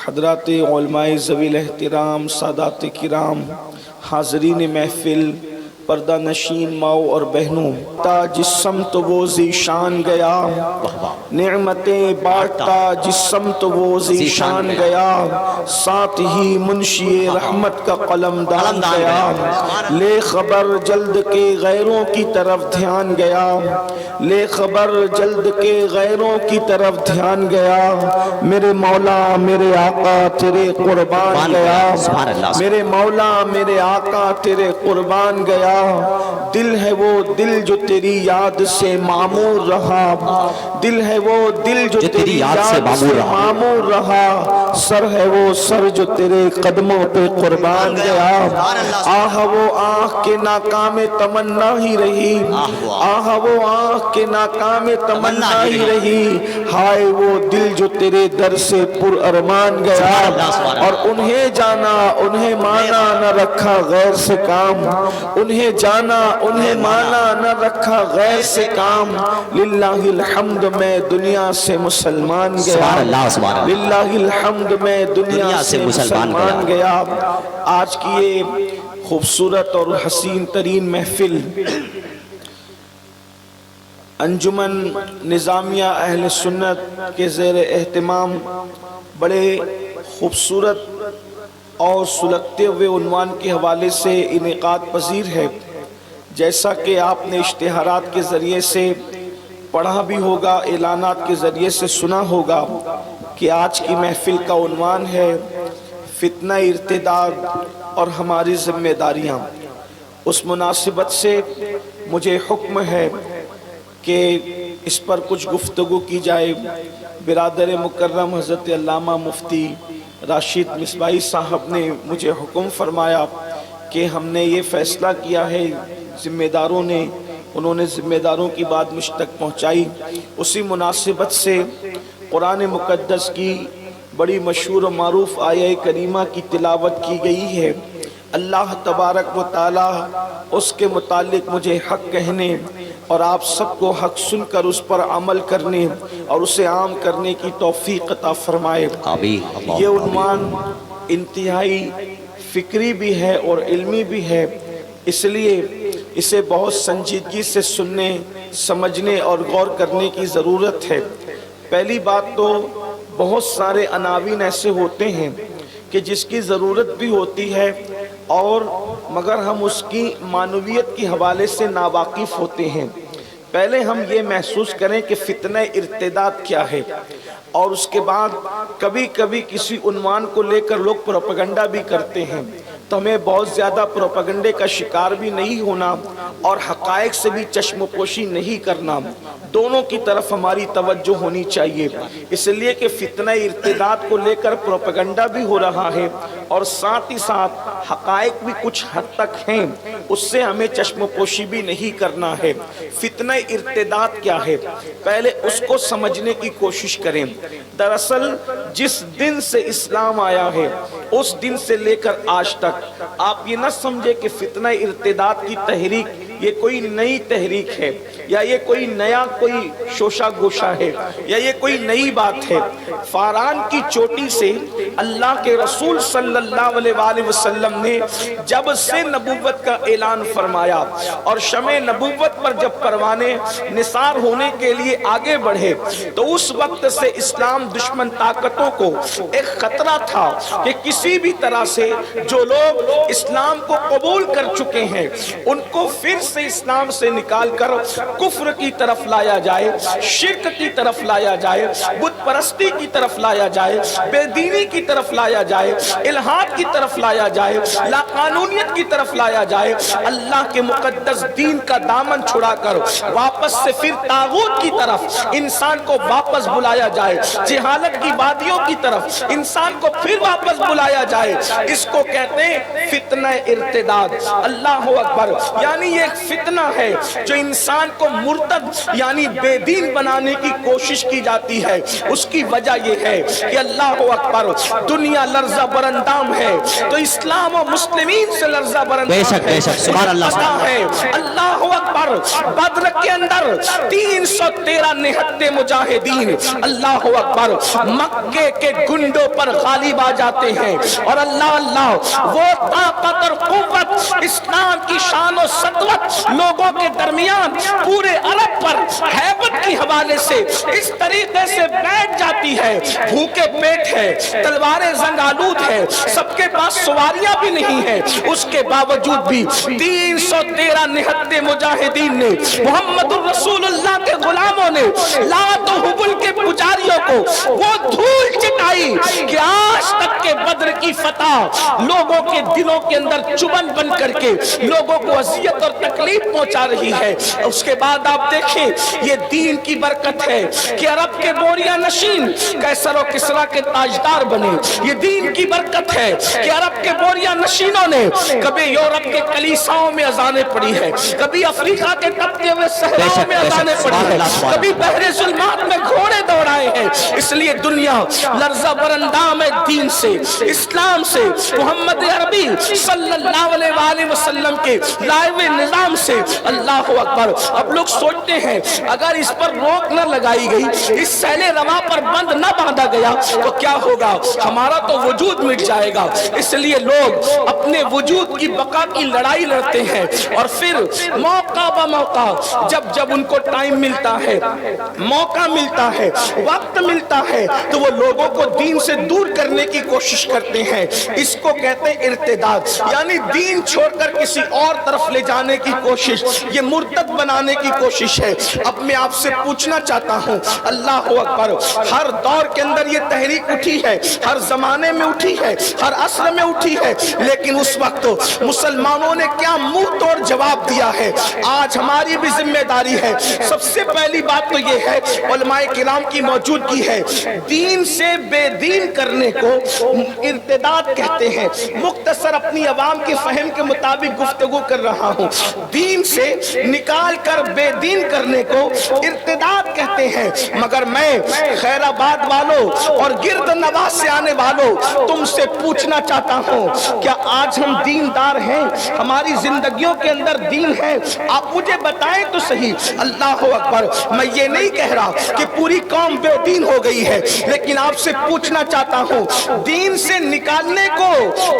حضرات علماء ذوی الاحترام، سادات کرام، حاضرین محفل، پردہ نشین ماؤں اور بہنوں، جس سمت وہ ذیشان گیا، نعمتیں بانٹتا جس سمت وہ ذیشان گیا، ساتھ ہی منشی رحمت کا قلم دان گیا، لے خبر جلد کے غیروں کی طرف دھیان گیا، لے خبر جلد کے غیروں کی طرف دھیان گیا، میرے مولا میرے آقا تیرے قربان گیا، میرے مولا میرے آقا تیرے قربان گیا، دل ہے وہ دل جو تیری یاد سے معمور رہا، دل ہے وہ دل جو تیری یاد سے معمور رہا، سر ہے وہ سر جو تیرے قدموں پہ قربان گیا، آہ وہ آہ کے ناکام تمنا ہی رہی، آہ وہ آہ کے ناکام تمنا ہی رہی، ہائے وہ دل جو تیرے در سے پر ارمان گیا، اور انہیں جانا انہیں مانا نہ رکھا غیر سے کام، انہیں جانا انہیں مانا نہ رکھا غیر سے کام، للہ الحمد میں دنیا سے مسلمان گیا، للہ الحمد میں دنیا سے مسلمان گیا۔ آج کی یہ خوبصورت اور حسین ترین محفل انجمن نظامیہ اہل سنت کے زیر اہتمام بڑے خوبصورت اور سلگتے ہوئے عنوان کے حوالے سے انعقاد پذیر ہے۔ جیسا کہ آپ نے اشتہارات کے ذریعے سے پڑھا بھی ہوگا، اعلانات کے ذریعے سے سنا ہوگا کہ آج کی محفل کا عنوان ہے فتنہ ارتداد اور ہماری ذمہ داریاں۔ اس مناسبت سے مجھے حکم ہے کہ اس پر کچھ گفتگو کی جائے۔ برادر مکرم حضرت علامہ مفتی راشد مصباحی صاحب نے مجھے حکم فرمایا کہ ہم نے یہ فیصلہ کیا ہے، ذمہ داروں نے، انہوں نے ذمہ داروں کی بات مجھ تک پہنچائی۔ اسی مناسبت سے قرآن مقدس کی بڑی مشہور و معروف آیہ کریمہ کی تلاوت کی گئی ہے۔ اللہ تبارک و تعالی اس کے متعلق مجھے حق کہنے اور آپ سب کو حق سن کر اس پر عمل کرنے اور اسے عام کرنے کی توفیق عطا فرمائے۔ یہ عنوان انتہائی فکری بھی ہے اور علمی بھی ہے، اس لیے اسے بہت سنجیدگی سے سننے، سمجھنے اور غور کرنے کی ضرورت ہے۔ پہلی بات تو بہت سارے عناوین ایسے ہوتے ہیں کہ جس کی ضرورت بھی ہوتی ہے اور مگر ہم اس کی معنویت کے حوالے سے ناواقف ہوتے ہیں۔ پہلے ہم یہ محسوس کریں کہ فتنہ ارتداد کیا ہے، اور اس کے بعد کبھی کبھی کسی عنوان کو لے کر لوگ پروپیگنڈا بھی کرتے ہیں، تو ہمیں بہت زیادہ پروپیگنڈے کا شکار بھی نہیں ہونا اور حقائق سے بھی چشم پوشی نہیں کرنا، دونوں کی طرف ہماری توجہ ہونی چاہیے۔ اس لیے کہ فتنہ ارتداد کو لے کر پروپیگنڈا بھی ہو رہا ہے اور ساتھ ہی ساتھ حقائق بھی کچھ حد تک ہیں، اس سے ہمیں چشم پوشی بھی نہیں کرنا ہے۔ فتنہ ارتداد کیا ہے، پہلے اس کو سمجھنے کی کوشش کریں۔ دراصل جس دن سے اسلام آیا ہے اس دن سے لے کر آج تک آپ یہ نہ سمجھے کہ فتنہ ارتداد کی تحریک یہ کوئی نئی تحریک ہے یا یہ کوئی نیا کوئی شوشہ گوشہ ہے یا یہ کوئی نئی بات ہے۔ فاران کی چوٹی سے اللہ کے رسول صلی اللہ علیہ وآلہ وسلم نے جب سے نبوت کا اعلان فرمایا اور شمع نبوت پر جب پروانے نثار ہونے کے لیے آگے بڑھے تو اس وقت سے اسلام دشمن طاقتوں کو ایک خطرہ تھا کہ کسی بھی طرح سے جو لوگ اسلام کو قبول کر چکے ہیں ان کو پھر سے اسلام سے نکال کر کفر کی طرف لایا جائے، شرک کی طرف لایا جائے، بت پرستی کی طرف لایا جائے، بے دینی کی طرف لایا جائے، الہاد کی طرف لایا جائے، لا قانونیت کی طرف لایا جائے، اللہ کے مقدس دین کا دامن چھڑا کر واپس سے پھر طاغوت کی طرف انسان کو واپس بلایا جائے، جہالت کی وادیوں کی طرف انسان کو پھر واپس بلایا جائے، اس کو کہتے ہیں فتنہ ارتداد۔ اللہ اکبر، یعنی یہ ایک فتنہ ہے جو انسان کو مرتد یعنی بے دین بنانے کی کوشش کی جاتی ہے، اس کی وجہ یہ ہے کہ اللہ اکبر دنیا لرزہ برندام ہے تو اسلام و مسلمین سے لرزہ برندام ہے۔ بے شک سبحان اللہ ہے اللہ اکبر بدر کے اندر 313 نہتے مجاہدین اللہ اکبر مکے کے گنڈوں پر غالب آ جاتے ہیں، اور اللہ اللہ وہ طاقت اور قوت اسلام کی شان و سطوت لوگوں کے درمیان پورے عرب پر ہیبت کی حوالے سے اس طریقے سے بیٹھ جاتی ہے، بھوکے پیٹ ہے، تلواریں زنگ آلود ہے، سب کے پاس سواریاں بھی نہیں ہیں، اس کے باوجود بھی 313 نہتے مجاہدین نے محمد الرسول اللہ کے غلاموں نے لات و حبل کے پجاریوں کو وہ دھول چٹائی کہ آج تک کے بدر کی فتح لوگوں کے دلوں کے اندر چبن بن کر کے لوگوں کو اذیت اور تکلیف پہنچا رہی ہے۔ اس کے بعد آپ دیکھیں یہ دین کی برکت ہے کہ عرب کے بوریا نشین قیصر و کسریٰ کے تاجدار بنے، یہ دین کی برکت ہے کہ عرب کے بوریا نشینوں نے کبھی یورپ کے کلیساؤں میں اذانیں پڑھی ہے، کبھی افریقہ کے تپتے ہوئے صحراؤں میں اذانیں پڑھی ہے، کبھی بحر ظلمات میں گھوڑے دوڑائے ہیں۔ اس لیے دنیا لرزہ برندام ہے دین سے، اسلام سے، محمد عربی صلی اللہ علیہ وآلہ وسلم کے لائے ہوئے نظام سے۔ اللہ اکبر اب لوگ سوچتے ہیں اگر اس پر روک نہ لگائی گئی، اس سیل رواں پر بند نہ باندھا گیا تو کیا ہوگا، ہمارا تو وجود مٹ جائے گا۔ اس لیے لوگ اپنے وجود کی بقا کی لڑائی لڑتے ہیں، اور پھر موقع بموقع جب ان کو ٹائم ملتا ہے، موقع ملتا ہے، وقت ملتا ہے تو وہ لوگوں کو دین سے دور کرنے کی کوشش کرتے ہیں۔ اس کو کہتے ہیں ارتداد، یعنی دین چھوڑ کر کسی اور طرف لے جانے کی کوشش، یہ مرتد بنانے کی کوشش ہے۔ اب میں آپ سے پوچھنا چاہتا ہوں، اللہ اکبر ہر دور کے اندر یہ تحریک اٹھی ہے، ہر زمانے میں اٹھی ہے، ہر عصر میں اٹھی ہے، لیکن اس وقت مسلمانوں نے کیا منہ توڑ جواب دیا ہے۔ آج ہماری بھی ذمہ داری ہے۔ سب سے پہلی بات تو یہ ہے علماء کرام کی موجودگی ہے، دین سے بے دین کرنے کو ارتداد کہتے ہیں۔ مختصر اپنی عوام کے فہم کے مطابق گفتگو کر رہا ہوں، دین سے نکال کر بے دین کرنے کو ارتداد کہتے ہیں۔ مگر میں خیر آباد والوں اور گرد نواح سے آنے والوں تم سے پوچھنا چاہتا ہوں، کیا آج ہم دیندار ہیں؟ ہماری زندگیوں کے اندر دین ہے؟ آپ مجھے بتائیں تو صحیح۔ اللہ اکبر میں یہ نہیں کہہ رہا کہ پوری قوم بے دین ہو گئی ہے، لیکن آپ سے پوچھنا چاہتا ہوں دین سے نکالنے کو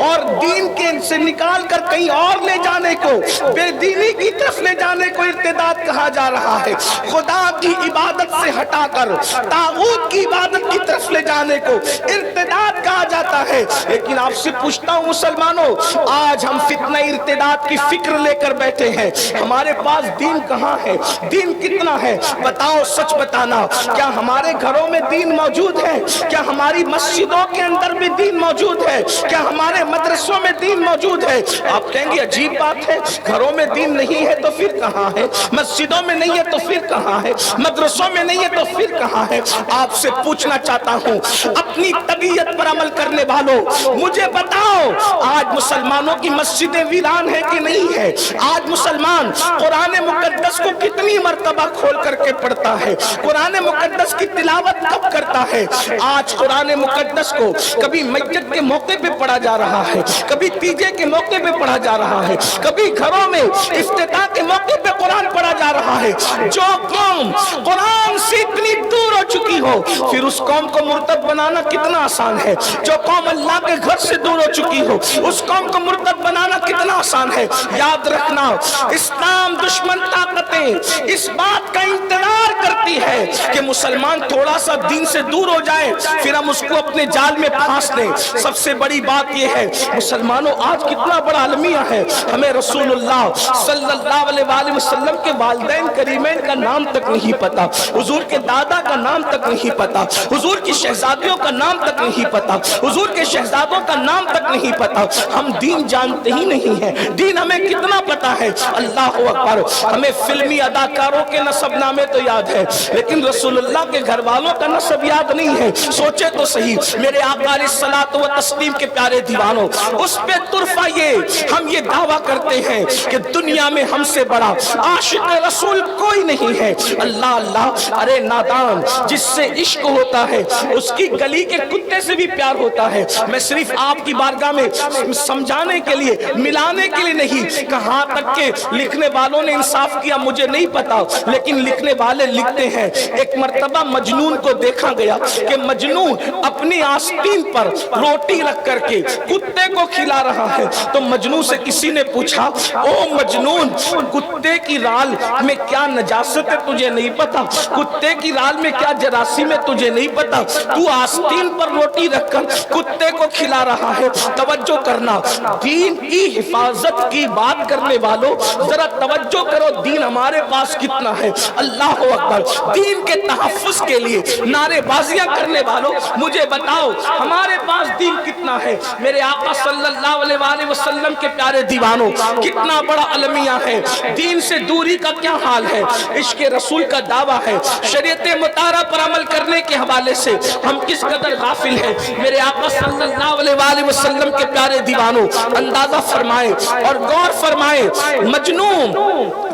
اور دین کے سے نکال کر کہیں اور لے جانے کو، بے دینی کی طرف لے جانے کو ارتداد کہا جا رہا ہے۔ خدا کی عبادت سے ہٹا کر طاغوت کی عبادت کی طرف لے جانے کو ارتداد کہا جاتا ہے۔ لیکن آپ سے پوچھتا ہوں مسلمانوں، آج ہم فتنہ ارتداد کی فکر لے کر بیٹھے ہیں، ہمارے پاس دین کہاں ہے؟ دین کتنا ہے؟ بتاؤ، سچ بتانا، کیا ہمارے گھروں میں دین موجود ہے؟ کیا ہماری مسجدوں کے اندر بھی دین موجود ہے؟ کیا ہمارے مدرسوں میں دین موجود ہے؟ آپ کہیں گے عجیب بات ہے، گھروں میں دین نہیں ہے تو پھر کہاں ہے؟ مسجدوں میں نہیں ہے تو پھر کہاں ہے؟ مدرسوں میں نہیں ہے تو پھر کہاں ہے؟ آپ سے پوچھنا چاہتا ہوں اپنی طبیعت پر عمل کرنے والوں، مجھے بتاؤ آج مسلمانوں کی مسجدیں ویران ہے کہ نہیں ہے؟ آج مسلمان قرآن مقدس کو کتنی مرتبہ کھول کر کے پڑھتا ہے؟ قرآن مقدس کی تلاوت کب کرتا ہے؟ آج قرآن مقدس کو کبھی مسجد کے موقع پہ پڑھا جا رہا ہے، کبھی تیجے کے موقع پہ پڑھا جا رہا ہے، کبھی گھروں میں افتتاح کے موقع پہ قرآن پڑھا جا رہا ہے۔ جو قوم قرآن سے اتنی دور ہو چکی ہو، پھر اس قوم کو مرتد بنانا کتنا آسان ہے۔ جو قوم اللہ کے گھر سے دور ہو چکی ہو، اس قوم کو مرتد بنانا کتنا آسان ہے۔ یاد رکھنا، اسلام دشمن طاقتیں اس بات کا انتظار کرتی ہے کہ مسلمان تھوڑا سا دین سے دور ہو جائے، پھر ہم اس کو اپنے جال میں پھانس دیں۔ سب سے بڑی بات یہ ہے مسلمانوں، آج کتنا بڑا المیہ ہے، ہمیں رسول اللہ صلی اللہ علیہ وآلہ وسلم کے والدین کریمین کا نام تک نہیں پتا، حضور کے دادا کا نام تک نہیں پتا، حضور کی شہزادیوں کا نام تک نہیں پتا، حضور حضور کے شہزادوں کا نام تک نہیں پتا، ہم دین جانتے ہی نہیں ہیں، دین ہمیں کتنا پتا ہے۔ اللہ اکبر، ہمیں فلمی اداکاروں کے نسب نامے تو یاد ہے لیکن رسول اللہ کے گھر والوں کا نسب یاد نہیں ہے۔ سوچے تو صحیح، میرے آقا علیہ الصلوۃ والتسلیم کے پیارے دیوانوں، اس پہ طرفہ یہ ہم یہ دعویٰ کرتے ہیں کہ دنیا میں ہم سے بڑا عاشق رسول کوئی نہیں ہے۔ اللہ اللہ، ارے نادان، جس سے عشق ہوتا ہے اس کی گلی کے کتے سے بھی پیار ہوتا ہے۔ میں صرف آپ کی بارگاہ میں سمجھانے کے لیے، ملانے کے لیے نہیں، کہاں تک کہ لکھنے والوں نے انصاف کیا مجھے نہیں پتا، لیکن لکھنے والے لکھتے ہیں ایک مرتبہ مجنون کو دیکھا گیا کہ مجنون اپنی آستین پر روٹی رکھ کر کے کتے کو کھلا رہا ہے۔ تو مجنون سے کسی نے پوچھا، او مجنون، کتے کی رال میں کیا نجاست ہے تجھے نہیں پتا؟ کتے کی رال میں کیا جراثیم ہے تجھے نہیں پتا؟ تو آستین پر روٹی رکھ کر کتے کو کھلا رہا ہے۔ توجہ کرنا، دین کی حفاظت کی بات کرنے والوں ذرا توجہ کرو، دین ہمارے پاس کتنا ہے۔ اللہ اکبر، دین کے تحفظ کے لیے نعرے بازیاں کرنے والوں مجھے بتاؤ ہمارے پاس دین کتنا ہے۔ میرے آقا صلی اللہ علیہ وآلہ وسلم کے پیارے دیوانوں، کتنا بڑا المیہ ہے، دین سے دوری کا کیا حال ہے، عشق رسول کا دعویٰ ہے، شریعت مطہرہ پر عمل کرنے کے حوالے سے ہم کس قدر غافل ہیں۔ میرے آقا صلی اللہ علیہ وآلہ وسلم کے پیارے دیوانوں، اندازہ فرمائیں اور غور فرمائیں، مجنون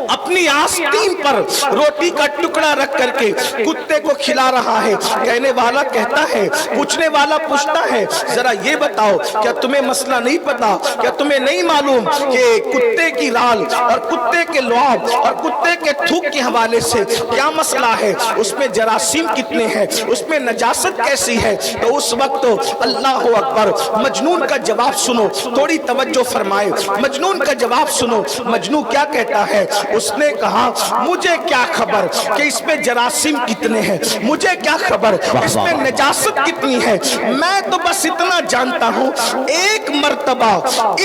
اپنی آستین پر روٹی کا ٹکڑا رکھ کر کے کتے کو کھلا رہا ہے۔ کہنے والا کہتا ہے، پوچھنے والا پوچھتا ہے، ذرا یہ بتاؤ کیا تمہیں مسئلہ نہیں پتا؟ کیا تمہیں نہیں معلوم کہ کتے کی رال اور کتے کے لعاب اور کتے کے تھوک کے حوالے سے کیا مسئلہ ہے؟ اس میں جراثیم کتنے ہیں، اس میں نجاست کیسی ہے؟ تو اس وقت اللہ اکبر، مجنون کا جواب سنو، تھوڑی توجہ فرمائے، مجنون کا جواب سنو۔ مجنون کیا کہتا ہے؟ اس نے کہا، مجھے کیا خبر کہ اس میں جراثیم کتنے ہیں، مجھے کیا خبر اس میں نجاست کتنی ہے، میں تو بس اتنا جانتا ہوں ایک مرتبہ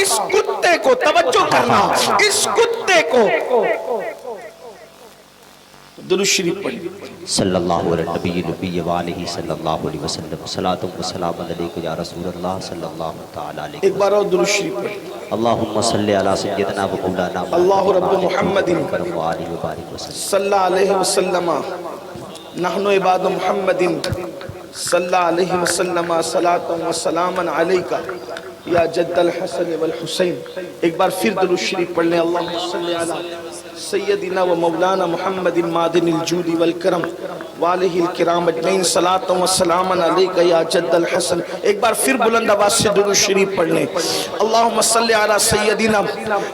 اس کتے کو، توجہ کرنا، اس کتے کو درود شریف پڑھیں، صلی اللہ علیہ نبی نبی وآلہ صلی اللہ علیہ وسلم، صلاۃ و سلام علیکہ یا رسول اللہ صلی اللہ تعالی علیہ ایک بار اور درود شریف پڑھیں۔ اللہم صلی علی سیدنا و مولانا اللہ رب محمد وآلہ وبارک وسلم صلی اللہ علیہ وسلم، نحن عباد محمد صلی اللہ علیہ وسلم، صلاۃ و سلام علیکہ یا جد الحسن والحسین۔ ایک بار پھر درود شریف پڑھ لیں، اللہم صلی علی سیدنا و مولانا محمد معدن الجود والکرم والہ الکرام اجمعین، صلاۃ و سلام علیکہ یا جد الحسن۔ ایک بار پھر بلند آواز سے درود شریف پڑھ لیں، اللہم صلی علی سیدنا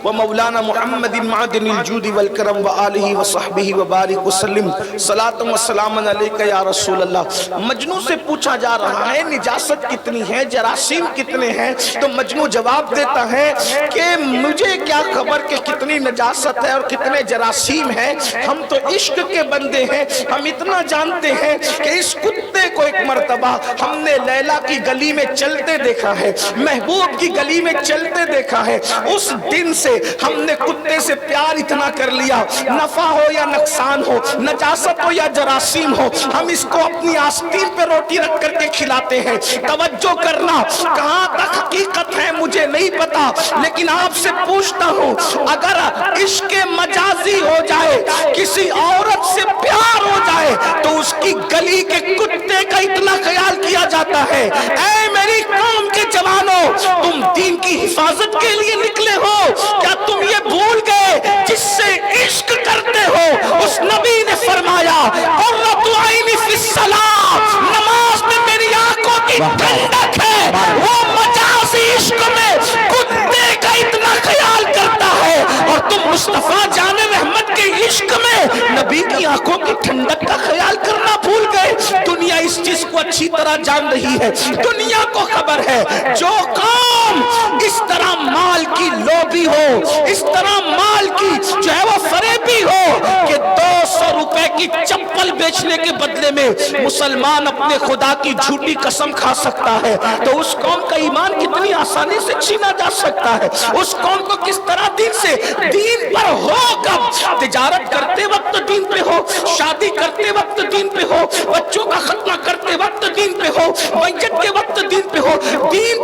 و مولانا محمد معدن الجود والکرم والہ وصحبہ وبارک وسلم، صلاۃ و سلام علیکہ یا رسول اللہ۔ مجنون سے پوچھا جا رہا ہے نجاست کتنی ہے، جراثیم کتنے ہیں؟ تو مجنون جواب دیتا ہے کہ مجھے کیا خبر کہ کتنی نجاست ہے اور کتنے جراثیم ہیں، ہم تو عشق کے بندے ہیں، ہم اتنا جانتے ہیں کہ اس کتے کو ایک مرتبہ ہم نے لیلا کی گلی میں چلتے دیکھا ہے، محبوب کی گلی میں چلتے دیکھا ہے، اس دن سے ہم نے کتے سے پیار اتنا کر لیا، نفع ہو یا نقصان ہو، نجاست ہو یا جراثیم ہو، ہم اس کو اپنی آستین پہ روٹی رکھ کر کے کھلاتے ہیں۔ توجہ کرنا، کہاں تک حقیقت ہے مجھے نہیں پتا، لیکن آپ سے پوچھتا ہوں اگر عشق مجازی ہو جائے، کسی عورت سے پیار ہو جائے تو اس کی گلی کے کتے کا اتنا خیال کیا جاتا ہے۔ اے میری قوم کے جوانوں، تم دین کی حفاظت کے لیے نکلے ہو، کیا تم یہ بھول گئے جس سے عشق کرتے ہو اس نبی نے فرمایا قرۃ عینی فی الصلاۃ، نماز میں میری آنکھوں کی ٹھنڈک ہے۔ وہ مجازی عشق میں کتے کا اتنا خیال کرتا ہے اور تم مصطفیٰ جان رحمت کے عشق میں نبی کی آنکھوں کی ٹھنڈک کا خیال کرنا بھول گئے۔ دنیا اس چیز کو اچھی طرح جان رہی ہے، دنیا کو خبر ہے جو قوم اس طرح مال کی لوبھی ہو، اس طرح مال کی جو ہے وہ فریبی ہو کہ 200 روپے کی چپل بیچنے کے بدلے میں مسلمان اپنے خدا کی جھوٹی قسم کھا سکتا ہے، تو اس قوم کا ایمان کتنی آسانی سے چھینا جا سکتا ہے۔ اس قوم کو کس طرح دین پر ہو، کب تجارت کرتے وقت دین پہ ہو، شادی کرتے وقت دین پہ ہو، بچوں کا ختنہ کرتے وقت دین پہ ہو، میت کے وقت دین پہ ہو، دین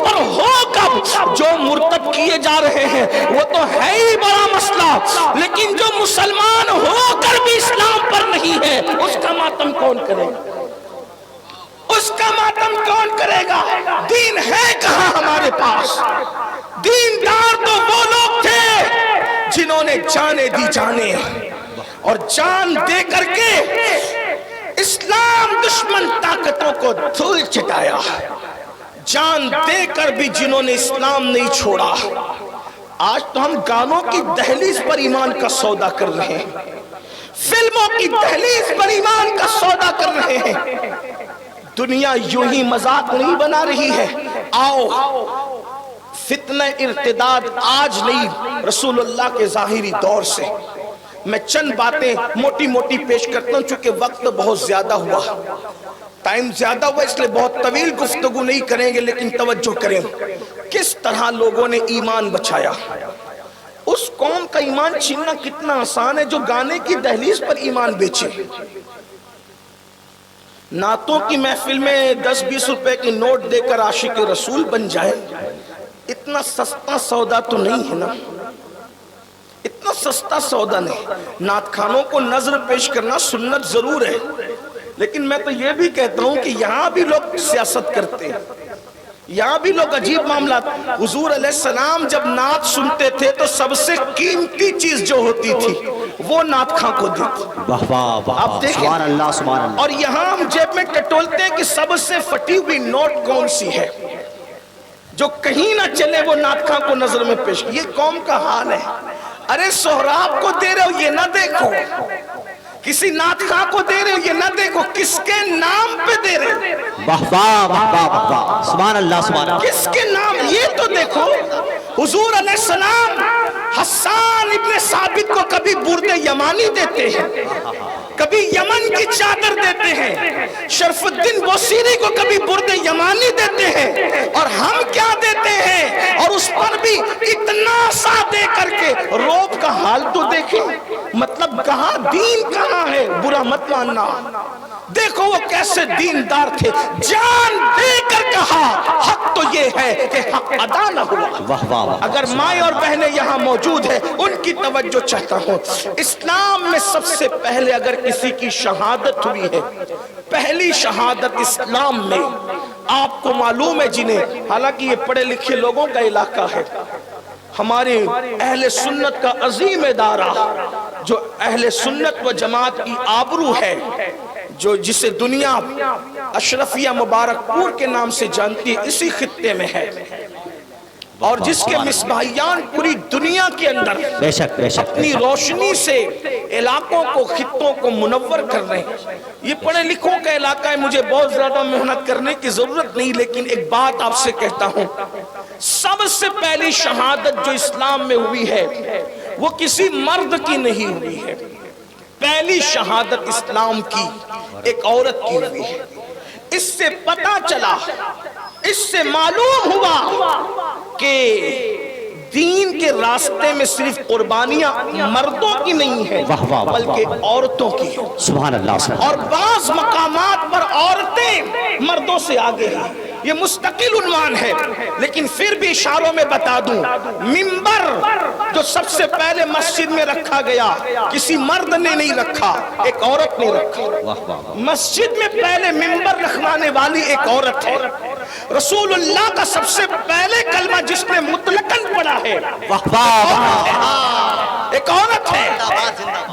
جا رہے ہیں وہ تو ہے ہی بڑا مسئلہ، لیکن جو مسلمان ہو کر بھی اسلام پر نہیں ہے اس کا ماتم کون کرے گا؟ اس کا ماتم کون کرے گا؟ دین ہے کہاں ہمارے پاس؟ دیندار تو وہ لوگ تھے جنہوں نے جانیں دی جانے اور جان دے کر کے اسلام دشمن طاقتوں کو دھول چٹایا، جان دے کر بھی جنہوں نے اسلام نہیں چھوڑا۔ آج تو ہم گانوں کی دہلیز پر ایمان کا سودا کر رہے ہیں، فلموں کی دہلیز پر ایمان کا سودا کر رہے ہیں۔ دنیا یوں ہی مذاق نہیں بنا رہی ہے۔ آؤ فتنہ ارتداد آج نہیں، رسول اللہ کے ظاہری دور سے میں چند باتیں موٹی موٹی پیش کرتا ہوں، چونکہ وقت بہت زیادہ ہوا، ٹائم زیادہ ہوا، اس لئے بہت طویل گفتگو نہیں کریں گے، لیکن توجہ کریں کس طرح لوگوں نے ایمان بچایا۔ اس قوم کا ایمان چھیننا کتنا آسان ہے جو گانے کی دہلیز پر ایمان بیچے۔ نعتوں کی محفل میں 10-20 روپے کی نوٹ دے کر عاشق رسول بن جائے، اتنا سستا سودا تو نہیں ہے نا، اتنا سستا سودا نہیں۔ نعت خانوں کو نظر پیش کرنا سنت ضرور ہے، لیکن میں تو یہ بھی کہتا ہوں کہ یہاں بھی لوگ سیاست کرتے ہیں، یہاں بھی لوگ عجیب معاملات۔ حضور علیہ السلام جب نعت سنتے تھے تو سب سے قیمتی چیز جو ہوتی تھی وہ نعت خاں کو دیتی۔ واہ واہ واہ، سبحان اللہ سبحان اللہ۔ اور یہاں ہم جیب میں ٹٹولتے ہیں کہ سب سے پھٹی ہوئی نوٹ کون سی ہے جو کہیں نہ چلے، وہ نعت خاں کو نظر میں پیش۔ یہ قوم کا حال ہے۔ ارے سہراب کو دے رہے ہو یہ نہ دیکھو، کسی نعت خاں کو دے رہے ہو یہ نہ دیکھو، کس کے نام پہ دے رہے ہو؟ واہ واہ واہ واہ، سبحان اللہ سبحان اللہ۔ کس کے نام؟ یہ تو دیکھو۔ حضور علیہ السلام حسان ابن ثابت کو کبھی برد یمانی دیتے ہیں، کبھی یمن کی چادر دیتے ہیں، شرف الدین بوسیری کو کبھی برد یمانی دیتے ہیں، اور ہم کیا دیتے ہیں؟ اور اس پر بھی اتنا سا دے کر کے روب کا حال تو دیکھیں، مطلب کہاں دین کہاں ہے؟ برا مت ماننا، دیکھو وہ کیسے دیندار تھے، جان دے کر کہا حق تو یہ ہے کہ حق ادا نہ ہوا۔ واہ واہ واہ۔ اگر مائیں اور بہنیں یہاں موجود ہیں ان کی توجہ چاہتا ہوں۔ اسلام میں سب سے پہلے اگر کسی کی شہادت ہوئی ہے، پہلی شہادت اسلام میں، آپ کو معلوم ہے جنہیں، حالانکہ یہ پڑھے لکھے لوگوں کا علاقہ ہے، ہمارے اہل سنت کا عظیم ادارہ جو اہل سنت و جماعت کی آبرو ہے، جو جسے دنیا اشرفیہ مبارک پور کے نام سے جانتی ہے، اسی خطے میں ہے، اور جس کے مصباحیان پوری دنیا کے اندر بے شک بے شک اپنی روشنی سے علاقوں کو، خطوں کو منور کر رہے ہیں۔ یہ پڑھے لکھوں کا علاقہ ہے، مجھے بہت زیادہ محنت کرنے کی ضرورت نہیں، لیکن ایک بات آپ سے کہتا ہوں، سب سے پہلی شہادت جو اسلام میں ہوئی ہے وہ کسی مرد کی نہیں ہوئی ہے، پہلی شہادت اسلام کی ایک عورت کی ہوئی ہے۔ اس سے پتہ چلا، اس سے معلوم ہوا کہ دین کے راستے میں صرف قربانیاں مردوں کی نہیں ہیں بلکہ عورتوں کی ہیں، سبحان اللہ۔ اور بعض مقامات پر عورتیں مردوں سے آگے ہیں، یہ مستقل عنوان ہے، لیکن پھر بھی اشاروں میں بتا دوں، منبر جو سب سے پہلے مسجد میں رکھا گیا کسی مرد نے نہیں رکھا، ایک عورت نے رکھا۔ مسجد میں پہلے منبر رکھوانے والی ایک عورت ہے۔ رسول اللہ کا سب سے پہلے کلمہ جس نے مطلقاً پڑھا ہے ایک عورت ہے۔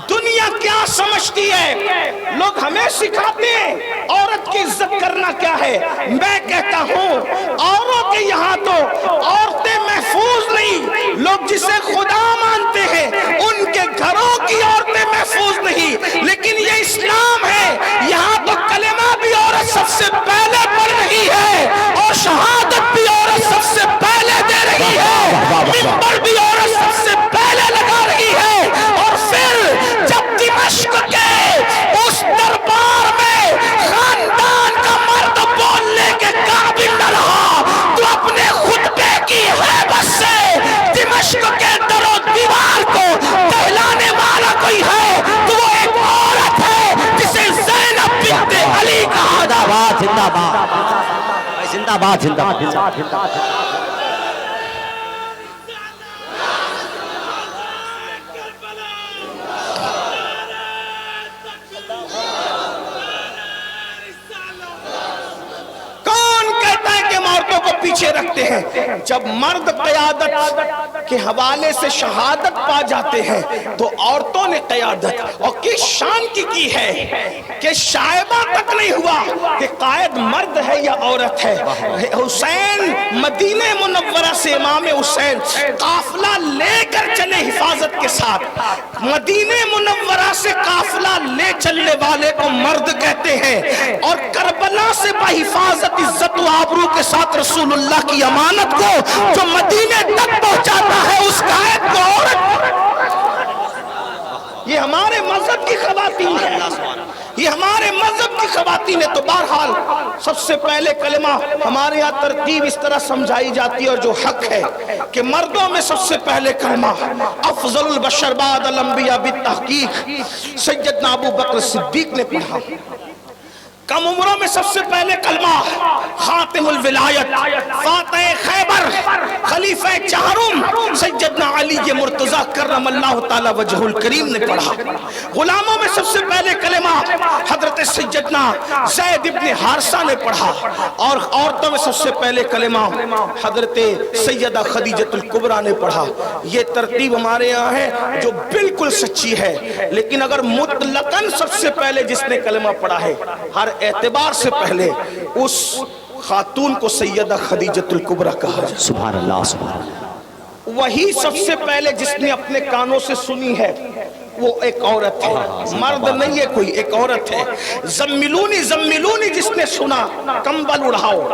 دنیا کیا سمجھتی ہے؟ لوگ ہمیں سکھاتے ہیں عورت کی عزت کرنا کیا ہے۔ میں کہتا ہوں عورتوں کے یہاں تو عورتیں محفوظ نہیں، لوگ جسے خدا مانتے ہیں ان کے گھروں کی عورتیں محفوظ نہیں، لیکن یہ اسلام ہے، یہاں تو کلمہ بھی عورت سب سے پہلے پڑھ رہی ہے اور شہادت بھی عورت سب سے پہلے دے رہی ہے، منبر بھی عورت سب سے پہلے لگا رہی ہے۔ اور پھر جب دمشق کے اس دربار میں خاندان کا مرد بولنے کے قابل نہ رہا تو اپنے خطبے کی ہیبت سے دمشق کے در و دیوار کو دہلانے والا کوئی ہے تو وہ ایک عورت ہے جسے زینب بنت علی کہا جاتا ہے۔ زندہ باد زندہ باد زندہ باد۔ پیچھے رکھتے ہیں. جب مرد قیادت کے حوالے سے شہادت پا جاتے ہیں تو عورتوں نے قیادت اور کس شان کی ہے کہ شائبہ تک نہیں ہوا کہ قائد مرد ہے یا عورت ہے. حسین مدینہ منورہ سے امام حسین قافلہ لے کر چلے حفاظت کے ساتھ. مدینہ منورہ سے قافلہ لے چلنے والے کو مرد کہتے ہیں اور کربلا سے بحفاظت عزت و آبرو کے ساتھ رسول اللہ کی امانت کو جو مدینے تک پہنچاتا ہے اس قائد کو عورت. یہ ہمارے مذہب کی خواتین ہیں, یہ ہمارے مذہب کی خواتین ہے. تو بہرحال سب سے پہلے کلمہ ہمارے یہاں ترتیب اس طرح سمجھائی جاتی ہے اور جو حق ہے کہ مردوں میں سب سے پہلے کلمہ افضل البشر بعد الانبیاء بالتحقیق سیدنا ابو بکر صدیق نے پڑھا. کم عمروں میں سب سے پہلے کلمہ خاتم الولایت فاتح خیبر خلیفہ چہارم سیدنا علی مرتضی کرم اللہ تعالی وجہ الکریم نے پڑھا. غلاموں میں سب سے پہلے کلمہ حضرت سیدنا زید ابن حارثہ نے پڑھا. اور عورتوں میں سب سے پہلے کلمہ حضرت سیدہ خدیجہ الکبریٰ نے پڑھا. یہ ترتیب ہمارے یہاں ہے جو بالکل سچی ہے, لیکن اگر مطلقاً سب سے پہلے جس نے کلمہ پڑھا ہے ہر اعتبار سے پہلے اس خاتون کو سیدہ خدیجہ الکبریٰ کہا جائے. سبحان اللہ سبحان اللہ. وہی سب سے پہلے جس نے اپنے کانوں سے سنی ہے وہ ایک عورت ہے, مرد نہیں ہے کوئی, ایک عورت ہے. زملونی زملونی جس نے سنا کمبل اڑھاؤ.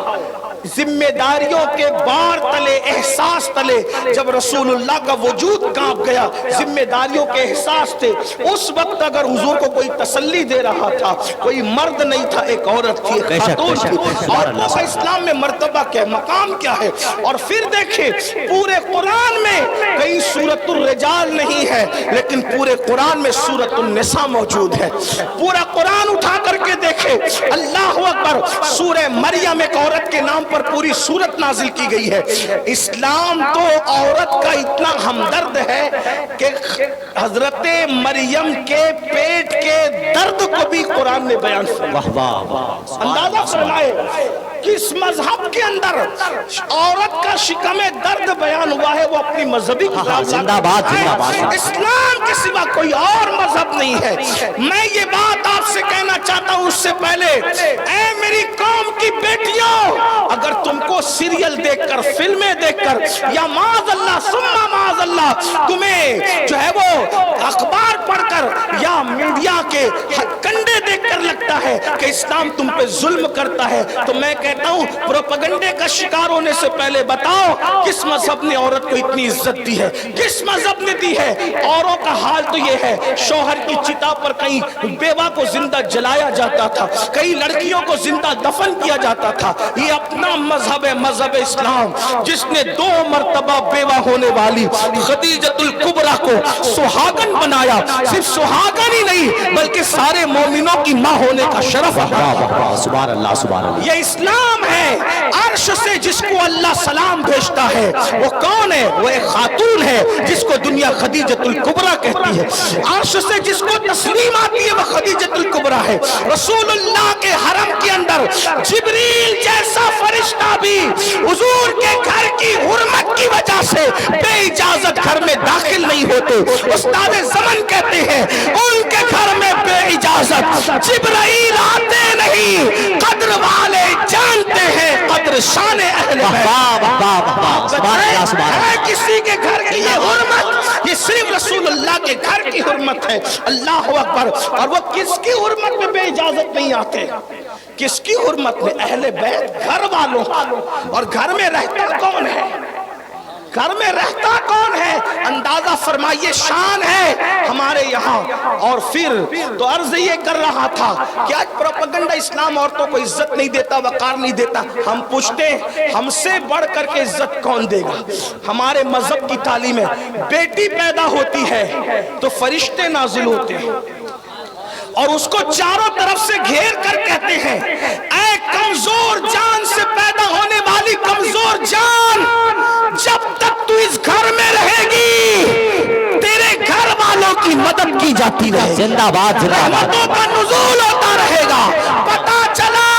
ذمہ داریوں کے بار تلے احساس تلے جب رسول اللہ کا وجود کانپ گیا, ذمہ داریوں کے احساس تھے. اس وقت اگر حضور کو کوئی تسلی دے رہا تھا کوئی مرد نہیں تھا, ایک عورت تھی, ایک خاتون تھی. عورتوں کا اسلام میں مرتبہ کیا ہے, مقام کیا ہے. اور پھر دیکھیں پورے قرآن میں کئی سورۃ الرجال نہیں ہے لیکن پورے قرآن میں سورۃ النساء موجود ہے. پورا قرآن اٹھا کر کے دیکھیں, اللہ اکبر, سورہ مریم ایک عورت کے نام پر پوری سورت نازل کی گئی ہے. اسلام تو عورت کا اتنا ہمدرد ہے کہ حضرت مریم کے پیٹ کے درد کو بھی قرآن نے بیان فرمایا. اندازہ فرمائے کس مذہب کے اندر عورت کا شکم درد بیان ہوا ہے, وہ اپنی مذہبی کتاب زندہ باد زندہ باد. اسلام کے سوا کوئی اور مذہب نہیں ہے. میں یہ بات آپ سے کہنا چاہتا ہوں اس سے پہلے, اے میری قوم کی بیٹیوں, اگر تم کو سیریل دیکھ کر فلمیں دیکھ کر یا معاذ اللہ ثم معاذ اللہ تمہیں جو ہے وہ اخبار پڑھ کر یا میڈیا کے کنڈے دیکھ کر لگتا ہے کہ اسلام تم پہ ظلم کرتا ہے, تو میں کہتا ہوں پروپیگنڈے کا شکار ہونے سے پہلے بتاؤ کس مذہب نے عورت کو اتنی عزت دی ہے, کس مذہب نے دی ہے. اوروں کا حال تو یہ ہے, شوہر کی چتا پر کہیں بیوہ کو زندہ جلایا جاتا تھا, کئی لڑکیوں کو زندہ دفن کیا جاتا تھا. یہ اپنا مذہب ہے, مذہب اسلام, جس نے 2 مرتبہ بیوہ ہونے والی خدیجہ الکبریٰ کو سہاگن بنایا. صرف سہاگن ہی نہیں بلکہ سارے مومنوں کی ماں ہونے کا شرف. سبحان اللہ سبحان اللہ. یہ اسلام ہے. عرش سے جس کو اللہ سلام بھیجتا ہے وہ کون ہے؟ وہ ایک خاتون ہے جس کو دنیا خدیجہ الکبریٰ کہتی ہے. عرش سے جس کو تسلیم آتی ہے وہ خدیجہ الکبریٰ ہے. رسول اللہ کے حرم کے اندر جبریل جیسا فرشتہ بھی حضور کے گھر کی حرمت کی وجہ سے بے اجازت گھر میں داخل نہیں ہوتے. استاد زمن کہتے ہیں ان کے گھر میں بے اجازت جبرائیل آتے نہیں, قدر والے جانتے ہیں قدر شان اہل بیت. کسی کے گھر کی یہ حرمت, یہ صرف رسول اللہ کے گھر کی حرمت ہے. اللہ اکبر. اور وہ کس کی حرمت میں بے اجازت نہیں آتے, کس کی حرمت میں؟ اہل بیت, گھر والوں. اور گھر میں رہتا کون ہے, گھر میں رہتا کون ہے؟ اندازہ فرمائیے, شان ہے ہمارے یہاں. اور پھر تو عرض یہ کر رہا تھا کہ آج پروپیگنڈا اسلام عورتوں کو عزت نہیں دیتا, وقار نہیں دیتا. ہم پوچھتے ہیں ہم سے بڑھ کر کے عزت کون دے گا؟ ہمارے مذہب کی تعلیم ہے بیٹی پیدا ہوتی ہے تو فرشتے نازل ہوتے ہیں اور اس کو چاروں طرف سے گھیر کر کہتے ہیں اے کمزور جان سے پیدا ہونے والی کمزور جان, جب تک تو اس گھر میں رہے گی تیرے گھر والوں کی مدد کی جاتی رہے, زندہ باد رحمتوں کا نزول ہوتا رہے گا. پتا چلا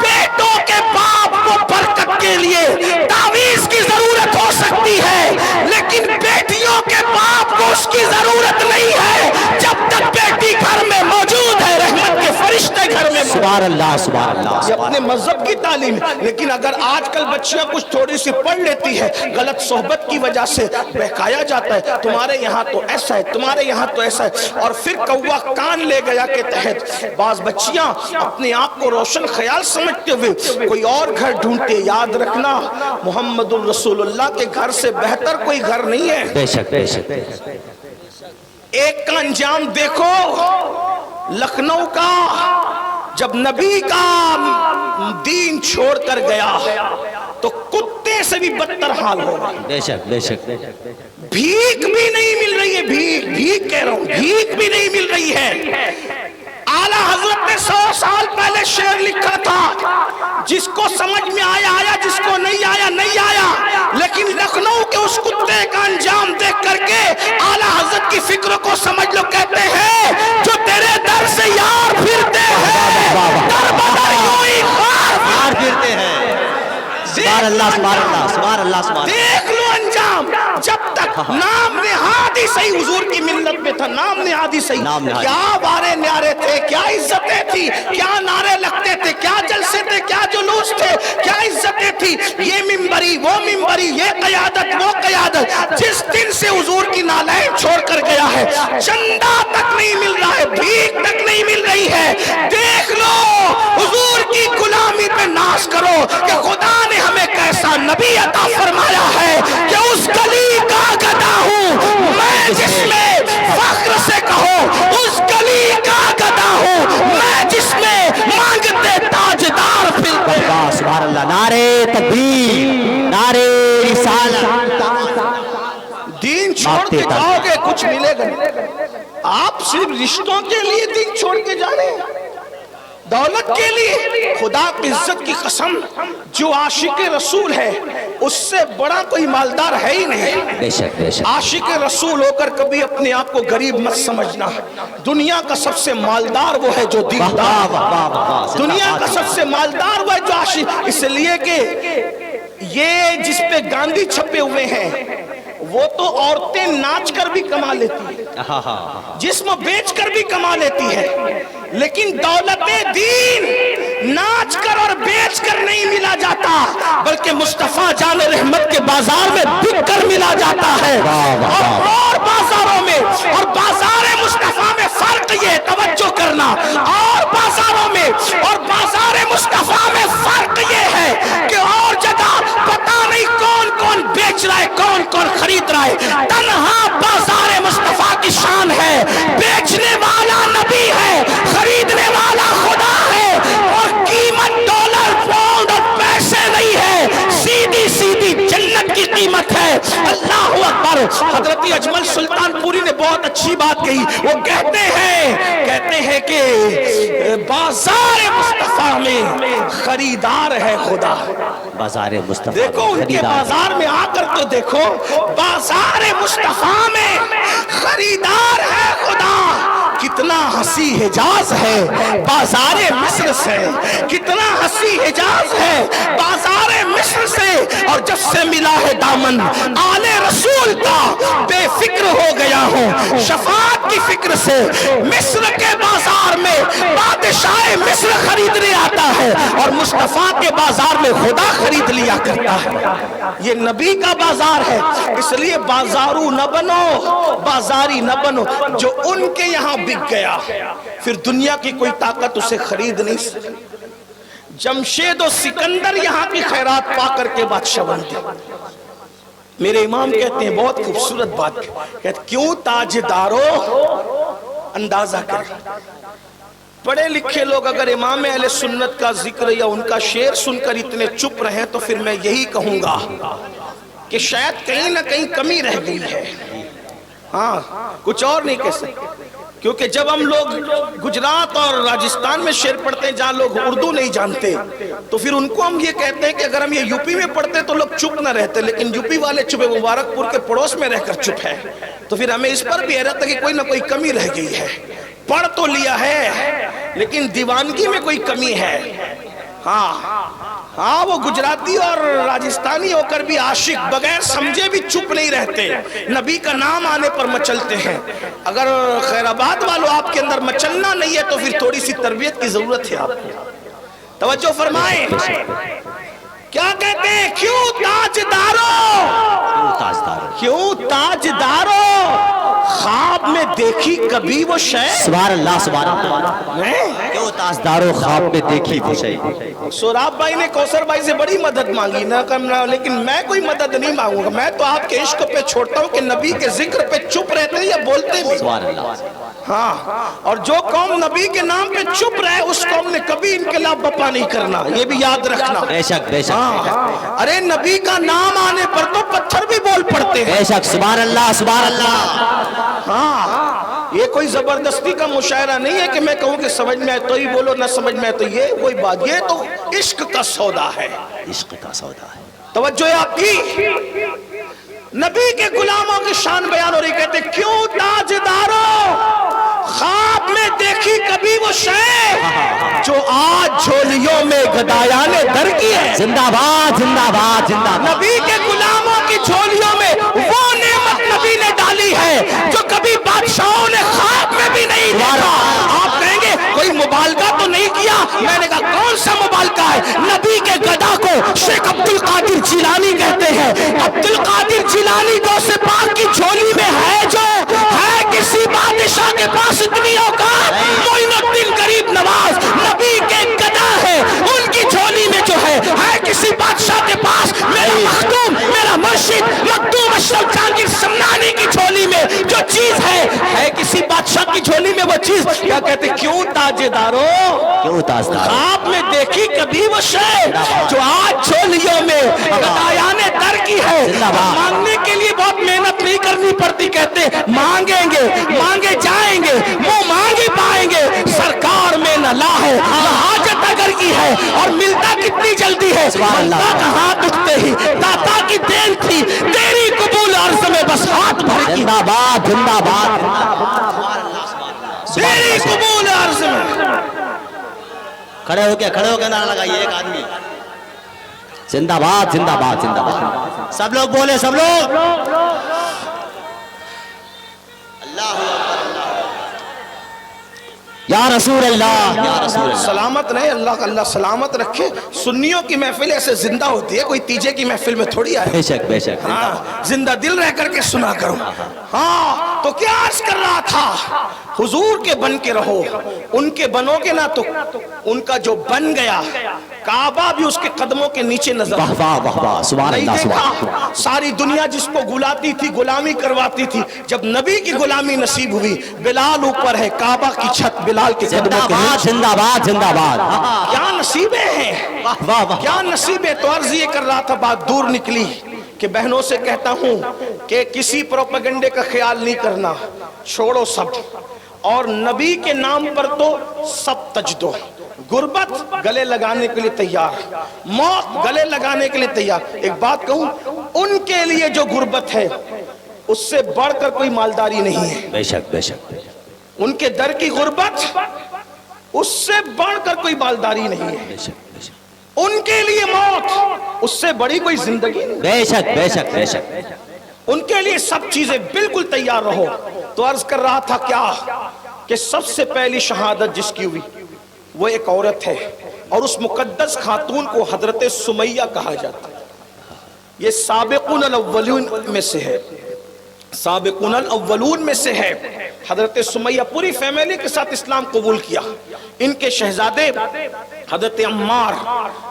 بیٹوں کے باپ کو برکت برکت کے لیے تعویذ کی ضرورت ہو سکتی ہے، لیکن بیٹیوں کے باپ کو اس کی ضرورت نہیں ہے جب تک بیٹی گھر میں موجود ہے، رحمت کے فرشتے گھر میں موجود۔ سبحان اللہ سبحان اللہ۔ یہ اپنے مذہب کی تعلیم ہے، لیکن اگر آج کل بچیاں کچھ تھوڑی سی پڑھ لیتی ہے، غلط صحبت کی وجہ سے بہکایا جاتا ہے، تمہارے یہاں تو ایسا ہے، تمہارے یہاں تو ایسا ہے، اور پھر کوا کان لے گیا کے تحت بعض بچیاں اپنے آپ کو روشن خیال سمجھتے ہوئے کوئی اور گھر ڈھونڈتے۔ یاد رکھنا محمد الرسول اللہ کے گھر سے بہتر کوئی گھر نہیں ہے۔ بے شک بے شک۔ ایک کا انجام دیکھو لکھنؤ کا، جب نبی کا دین چھوڑ کر گیا تو کتے سے بھی بدتر حال ہوگا۔ بے شک بے شک۔ بھیک بھی نہیں مل رہی ہے، بھیک کہہ رہا ہوں، بھیک بھی نہیں مل رہی ہے۔ اعلیٰ حضرت نے 100 سال پہلے شعر لکھا تھا، جس کو سمجھ میں آیا آیا، جس کو نہیں آیا نہیں آیا، لیکن لکھنؤ کے اس کتے کا انجام دیکھ کر کے اعلیٰ حضرت کی فکر کو سمجھ لو۔ کہتے ہیں جو تیرے در سے یار پھرتے ہیں، در بدر یوں ہی خار پھرتے ہیں۔ سبحان اللہ سبحان اللہ سبحان اللہ سبحان اللہ۔ دیکھ لو انجام، جب تک نام نہاد ہی صحیح، حضور کی ملت میں تھا نام نہاد ہی صحیح، کیا بارے نیارے تھے، کیا عزتیں تھی، کیا نعرے لگتے تھے، کیا جلسے تھے، کیا جلوس تھے، کیا عزتیں تھی، یہ ممبری وہ ممبری، یہ قیادت وہ قیادت۔ جس دن سے حضور کی نالین چھوڑ کر گیا ہے، چندہ تک نہیں مل رہا ہے، بھیک تک نہیں مل رہی ہے۔ دیکھ لو حضور کی غلامی پہ ناز کرو کہ خدا نے ہمیں کیسا نبی عطا فرمایا ہے کہ اس گلی کا گدا ہوں میں، جس میں فخر سے کہو اس گلی کا گدا ہوں میں، جس میں مانگتے تاجدار پھرتے ہیں۔ سبحان اللہ۔ نعرے تکبیر، نعرے رسالت۔ دین چھوڑ کے جاؤ گے کچھ ملے گا نہیں۔ آپ صرف رشتوں کے لیے دین چھوڑ کے جا رہے ہیں، دولت کے لیے۔ خدا کی عزت کی قسم، جو عاشق رسول ہے اس سے بڑا کوئی مالدار ہے ہی نہیں۔ بے شک بے شک۔ عاشق رسول ہو کر کبھی اپنے آپ کو غریب مت سمجھنا۔ دنیا کا سب سے مالدار وہ ہے جو دیندار، دنیا کا سب سے مالدار وہ ہے جو عاشق۔ اس لیے کہ یہ جس پہ گاندھی چھپے ہوئے ہیں وہ تو عورتیں ناچ کر بھی کما لیتی ہیں، جسم بیچ کر بھی کما لیتی ہے، لیکن دولت دین ناچ کر اور بیچ کر نہیں ملا جاتا، بلکہ مصطفیٰ جان رحمت کے بازار میں بک کر ملا جاتا ہے۔ اور بازاروں میں اور بازار مصطفیٰ میں فرق یہ، توجہ کرنا، اور بازاروں میں اور بازار مصطفیٰ میں فرق یہ ہے کہ اور جگہ پتہ نہیں کون کون بیچ رہا ہے، کون کون خرید رہا ہے، تنہا بازار مصطفیٰ کی شان ہے، بیچنے والا نبی ہے، خریدنے والا خدا ہے، اور قیمت ڈالر پاؤنڈ اور پیسے نہیں ہے، سیدھی سیدھی جنت کی قیمت ہے۔ اللہ اکبر۔ حضرت اجمل سلطان پوری نے بہت اچھی بات کہی، وہ کہتے ہیں کہ بازار مصطفیٰ میں خریدار ہے خدا۔ بازار مصطفیٰ، دیکھو ان کے بازار میں آ کر تو دیکھو، بازار مصطفیٰ میں خریدار ہے خدا۔ کتنا ہنسی حجاز ہے بازار مصر سے، کتنا ہنسی حجاز ہے بازار مصر سے، اور جب سے ملا ہے دامن آل رسول کا بے فکر ہو گیا ہوں شفاعت کی فکر سے۔ مصر کے بازار میں بادشاہ مصر خریدنے آتا ہے اور مصطفیٰ کے بازار میں خدا خرید لیا کرتا ہے۔ یہ نبی کا بازار ہے، اس لیے بازارو نہ بنو، بازاری نہ بنو۔ جو ان کے یہاں بک گیا پھر دنیا کی کوئی طاقت اسے خرید نہیں سکتی۔ جمشید و سکندر یہاں کی خیرات پا کر کے بادشاہ بنتے۔ میرے امام کہتے ہیں بہت خوبصورت بات، کہتے کیوں تاجدارو اندازہ کریں۔ پڑھے لکھے لوگ اگر امام اہل سنت کا ذکر یا ان کا شعر سن کر اتنے چپ رہے تو پھر میں یہی کہوں گا کہ شاید کہیں نہ کہیں کمی رہ گئی ہے۔ ہاں، کچھ اور نہیں کہہ سکتے، کیونکہ جب ہم لوگ گجرات اور راجستھان میں شعر پڑھتے ہیں جہاں لوگ اردو نہیں جانتے، تو پھر ان کو ہم یہ کہتے ہیں کہ اگر ہم یہ یوپی میں پڑھتے تو لوگ چپ نہ رہتے، لیکن یوپی والے چپے، مبارک پور کے پڑوس میں رہ کر چپ ہے، تو پھر ہمیں اس پر بھی حیرت ہے کہ کوئی نہ کوئی کمی رہ گئی ہے۔ پڑھ تو لیا ہے لیکن دیوانگی میں کوئی کمی ہے۔ ہاں وہ گجراتی اور راجستھانی ہو کر بھی عاشق بغیر سمجھے بھی چپ نہیں رہتے، نبی کا نام آنے پر مچلتے ہیں۔ اگر خیر آباد والوں آپ کے اندر مچلنا نہیں ہے تو پھر تھوڑی سی تربیت کی ضرورت ہے آپ کو۔ توجہ فرمائیں، کیا کہتے ہیں؟ کیوں تاجدارو، کیوں تاجدارو خواب میں دیکھی کبھی وہ شے؟ سبحان اللہ سبحان اللہ، کیوں تاجدارو خواب میں دیکھی وہ شے؟ سوراب بھائی نے کوثر بھائی سے بڑی مدد مانگی نہ کرنا، لیکن میں کوئی مدد نہیں مانگوں گا، میں تو آپ کے عشق پہ چھوڑتا ہوں کہ نبی کے ذکر پہ چپ رہتے ہیں یا بولتے بھی؟ سبحان اللہ۔ ہاں، اور جو قوم نبی کے نام پہ چپ رہے اس قوم نے کبھی انقلاب بپا نہیں کرنا، یہ بھی یاد رکھنا۔ بے شک بے شک، ارے نبی کا نام آنے پر تو پتھر بھی بول پڑتے ہیں۔ بے شک، سبحان اللہ سبحان اللہ۔ ہاں، یہ کوئی زبردستی کا مشاعرہ نہیں ہے کہ میں کہوں کہ سمجھ میں آئے تو ہی بولو، نہ سمجھ میں آئے تو یہ کوئی بات، یہ تو عشق کا سودا ہے، عشق کا سودا ہے۔ توجہ ہے آپ کی؟ نبی کے غلاموں کی شان بیان ہو رہی، کہتے کیوں تاجدارو خواب میں دیکھی کبھی وہ شے جو آج جھولیوں میں گدایان در کی ہے؟ زندہ باد زندہ باد زندہ باد۔ نبی کے غلاموں کی جھولیوں میں وہ نعمت نبی نے ڈالی ہے جو کبھی بادشاہوں نے خواب میں بھی نہیں دیکھا۔ آپ کہیں گے کوئی مبالغہ تو نہیں کیا، میں نے کہا کون سا مبالغہ ہے؟ نبی کے گدا کو شیخ عبد القادر جیلانی کہتے ہیں، عبد القادر جیلانی غوث پاک کی جھولی میں ہے جو ہے کسی بادشاہ کے پاس اتنی اوقات، معین الدین غریب نواز نبی کے گدا ہے، ان کی جھولی میں جو ہے کسی بادشاہ کے پاس میرا مخدوم میرا مرشد مخدوم اشرف جہانگیر سمنانی کی جھولی میں جو چیز ہے کسی بادشاہ کی جھولی میں وہ چیز۔ کیا کہتے کیوں تاجدارو، کیوں تاجدارو خواب میں دیکھی کبھی وہ شے جو آج جھولیوں میں گدایان در کی ہے؟ مانگنے کے لیے بہت محنت نہیں کرنی پڑتی، کہتے مانگیں گے مانگے جائیں گے وہ مانگ ہی پائیں گے، سرکار میں نہ لا ہے نہ حاجت اگر کی ہے، اور ملتا کتنی جلدی ہے، ملتا کہاں دکھتے ہی داتا کی دین تھی تیری قبول عرض میں بس ہاتھ بھر کی، زندہ باد زندہ باد تیری قبول عرض میں۔ کھڑے ہو کے نعرہ لگائیے ایک آدمی، زندہ باد زندہ باد زندہ باد، سب لوگ بولے سب لوگ، اللہ یا رسول اللہ یا رسول اللہ۔ سلامت رہے، اللہ کا اللہ سلامت رکھے۔ سنیوں کی محفل ایسے زندہ ہوتی ہے، کوئی تیجے کی محفل میں تھوڑی آئے، بے شک بے شک، ہاں زندہ دل رہ کر کے سنا کرو۔ ہاں تو کیا عرض کر رہا تھا، حضور کے بن کے رہو، ان کے بنو گے نا تو ان کا جو بن گیا کعبہ بھی اس کے قدموں کے نیچے نظر واہ واہ واہ واہ، سبحان نہیں اللہ سبحان دیکھا؟ اللہ۔ ساری دنیا جس کو گلاتی تھی غلامی کرواتی تھی، جب نبی کی غلامی نصیب ہوئی، بلال اوپر ہے کعبہ کی چھت بلال کے زندہ قدموں کے باد نیچے، زندہ باد زندہ باد، کیا نصیبیں ہیں، واہ واہ واہ، کیا نصیبیں۔ تو عرض یہ کر رہا تھا، بات دور نکلی کہ بہنوں سے کہتا ہوں کہ کسی پروپیگنڈے کا خیال نہیں کرنا، چھوڑو سب، اور نبی کے نام پر تو سب تجدو، غربت گلے لگانے کے لیے تیار، موت گلے لگانے کے لیے تیار۔ ایک بات کہوں، ان کے لیے جو غربت ہے اس سے بڑھ کر کوئی مالداری نہیں ہے، بے شک بے شک، ان کے در کی غربت اس سے بڑھ کر کوئی مالداری نہیں ہے، بے شک بے شک، ان کے لیے موت اس سے بڑی کوئی زندگی نہیں، بے شک بے شک بے شک، ان کے لیے سب چیزیں بالکل تیار رہو۔ تو عرض کر رہا تھا کیا کہ سب سے پہلی شہادت جس کی ہوئی وہ ایک عورت ہے، اور اس مقدس خاتون کو حضرت سمیہ کہا جاتا ہے، یہ سابقون الاولون میں سے ہے، سابقون الاولون میں سے ہے۔ حضرت سمیہ پوری فیملی کے ساتھ اسلام قبول کیا، ان کے شہزادے حضرت عمار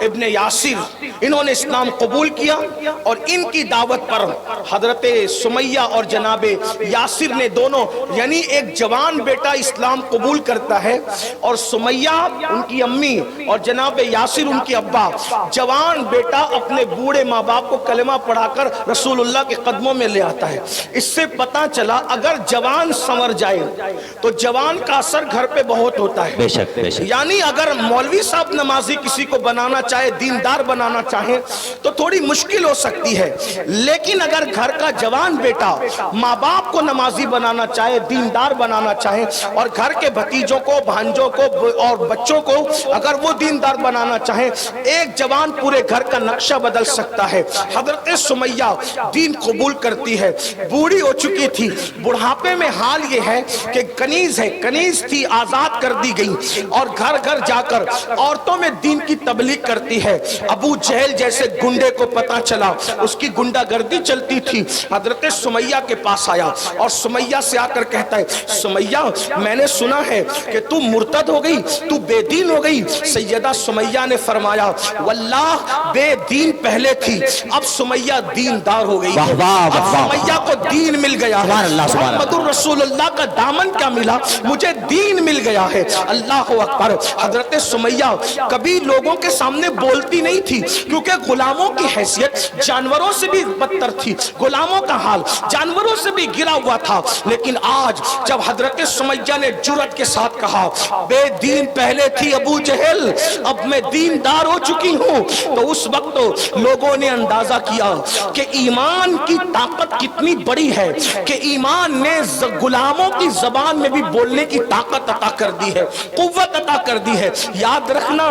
ابن یاسر انہوں نے اسلام قبول کیا، اور ان کی دعوت پر حضرت سمیہ اور جناب یاسر نے دونوں، یعنی ایک جوان بیٹا اسلام قبول کرتا ہے، اور سمیہ ان کی امی اور جناب یاسر ان کی ابا، جوان بیٹا اپنے بوڑھے ماں باپ کو کلمہ پڑھا کر رسول اللہ کے قدموں میں لے آتا ہے۔ اس سے پتہ چلا اگر جوان سنور جائے تو جوان کا اثر گھر پہ بہت ہوتا ہے. بے شک بے شک. یعنی اگر مولوی صاحب نمازی کسی کو بنانا چاہے, دیندار بنانا چاہے تو تھوڑی مشکل ہو سکتی ہے, لیکن اگر گھر کا جوان بیٹا ماں باپ کو نمازی بنانا چاہے, دیندار بنانا چاہے, اور گھر کے بھتیجوں کو, بھانجوں کو اور بچوں کو اگر وہ دیندار بنانا چاہے, ایک جوان پورے گھر کا نقشہ بدل سکتا ہے. حضرت سمیہ دین قبول کرتی ہے, بوڑھی ہو چکی تھی, بڑھاپے میں حال یہ ہے کہ کنیز تھی, آزاد کر دی گئی اور گھر گھر جا کر عورتوں میں دین کی تبلیغ کرتی ہے. ابو جہل جیسے گنڈے کو پتا چلا, اس کی گنڈا گردی چلتی تھی, حضرت سمیہ کے پاس آیا اور سمیہ سے آ کر کہتا ہے, سمیہ میں نے سنا ہے کہ تو مرتد ہو گئی, تو بے دین ہو گئی. سیدہ سمیہ نے فرمایا, واللہ بے دین پہلے تھی, اب سمیہ دیندار ہو گئی. اب سمیہ کو دین مل گیا ہے. محمد رسول اللہ کا دامن کیا ملا, مجھے دین مل گیا ہے. اللہ اکبر. حضرت سمیہ کبھی لوگوں کے سامنے بولتی نہیں تھی, کیونکہ غلاموں کی حیثیت جانوروں سے بھی بدتر تھی, غلاموں کا حال جانوروں سے بھی گرا ہوا تھا. لیکن آج جب حضرت سمیہ نے جرأت کے ساتھ کہا, بے دین پہلے تھی ابو جہل, اب میں دیندار ہو چکی ہوں, تو اس وقت لوگوں نے اندازہ کیا کہ ایمان کی طاقت کتنی بڑی ہے, کہ ایمان نے غلاموں کی زبان میں بھی بولنے کی طاقت عطا کر دی ہے, قوت عطا کر دی ہے. یاد رکھنا,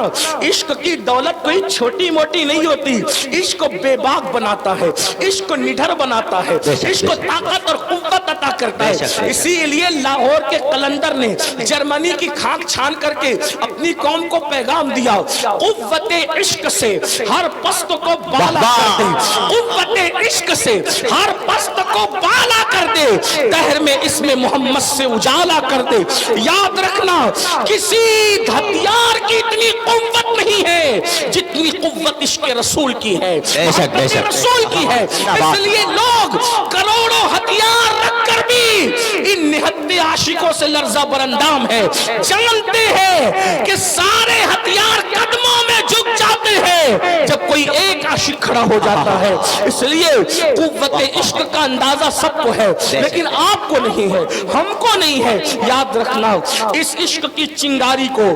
عشق کی دولت کوئی چھوٹی موٹی نہیں ہوتی, عشق کو بے باک بناتا ہے, عشق کو نڈھر بناتا ہے, عشق کو طاقت اور قوت عطا کرتا ہے. اسی لیے لاہور کے قلندر نے جرمنی کی خاک چھان کر کے اپنی قوم کو پیغام دیا, قوت عشق سے ہر پست کو بالا کر دے, قوت عشق سے ہر پست کو بالا کر دے, دہر میں اس میں محمد سے اجالا کر دے. یاد رکھنا, کسی ہتھیار کی اتنی قوت نہیں ہے جتنی قوت عشق رسول کی ہے, محبت رسول کی ہے. اس لیے لوگ کروڑوں ہتھیار رکھ کر بھی ان نہتے عاشقوں سے لرزہ برندام ہے, جانتے ہیں کہ سارے ہتھیار قدموں میں جھک جاتے ہیں جب کوئی ایک عاشق کھڑا ہو جاتا ہے. اس لیے قوت عشق کا اندازہ سب کو ہے, لیکن آپ کو نہیں ہے, ہم کو نہیں ہے. یاد رکھنا, اس عشق کی چنگاری کو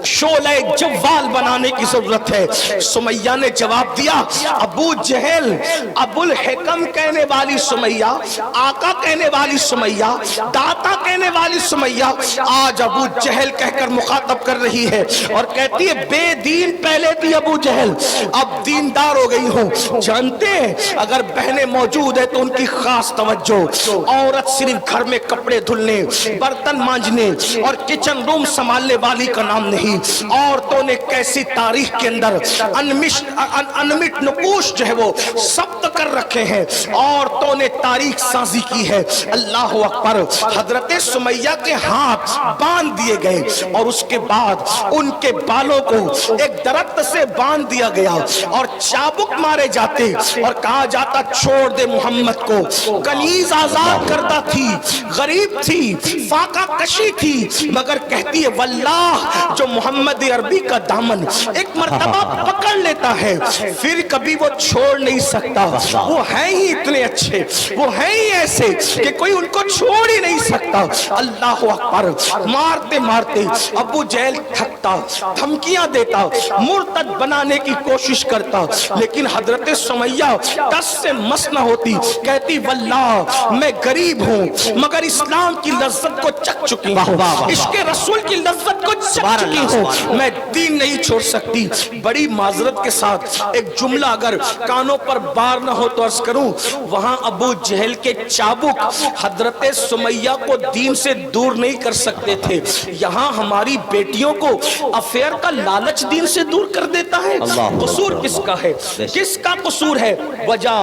شعلہ جوال بنانے کی ضرورت ہے. سمیہ نے جواب دیا, ابو جہل, ابو الحکم کہنے والی سمیہ, آقا کہنے والی سمیہ, داتا کہنے والی سمیہ, آج ابو جہل کہہ کر مخاطب کر رہی ہے اور کہتی ہے, بے دین پہلے تھی ابو جہل, اب دیندار ہو گئی ہوں. جانتے ہیں اگر بہنیں موجود ہیں تو ان کی خاص توجہ, عورت صرف گھر میں کپڑے دھلنے, برتن مانجنے اور کچن روم سنبھالنے والی کا نام نہیں. عورتوں نے کیسی تاریخ کے اندر انمٹ نقوش جو ہے وہ ثبت کر رکھے ہیں, عورتوں نے تاریخ سازی کی ہے. اللہ اکبر. حضرت سمیہ کے ہاتھ باندھ دیے گئے اور اس کے بعد ان کے بالوں کو ایک درخت سے باندھ دیا گیا اور چابک مارے جاتے اور کہا جاتا, چھوڑ دے محمد کو. کنیز آزاد کرتا تھی, غریب تھی, فاقہ کشی تھی, مگر کہتی ہے, واللہ جو محمد عربی کا دامن ایک مرتبہ پکڑ لیتا ہے پھر کبھی وہ چھوڑ نہیں سکتا. وہ ہیں ہی اتنے اچھے, وہ ہیں ہی ایسے کہ کوئی ان کو چھوڑ ہی نہیں سکتا. اللہ اکبر. مارتے مارتے ابو جہل تھکتا, دھمکیاں دیتا, مرتد بنانے کی کوشش کرتا, لیکن حضرت سمیہ دس سے مس نہ ہوتی. کہتی, واللہ میں غریب ہوں مگر اسلام کی لذت کو چکھ چکی ہوں, عشق رسول کی لذت کو چکھ چکی ہوں, میں دین نہیں چھوڑ سکتی. بڑی معذرت کے ساتھ ایک جملہ اگر کانوں پر بار نہ ہو تو عرض کروں, وہاں ابو جہل کے چابک حضرت سمیہ کو دین سے دور نہیں کر سکتے تھے, یہاں ہماری بیٹیوں کو افیئر کا لالچ دین سے دور کر دیتا ہے. قصور کس کا ہے, کس کا قصور ہے؟ وجہ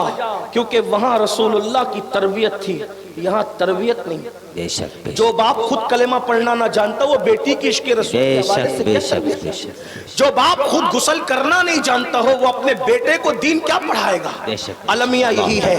کیونکہ وہاں رسول اللہ کی تربیت تھی, یہاں تربیت نہیں. بے شک جو باپ خود کلمہ پڑھنا نہ جانتا وہ بیٹی کی عشق رسول کے حوالے سے کیا تربیت ہے؟ جو باپ خود غسل کرنا نہیں جانتا ہو وہ اپنے بیٹے کو دین کیا پڑھائے گا؟ المیہ یہی ہے.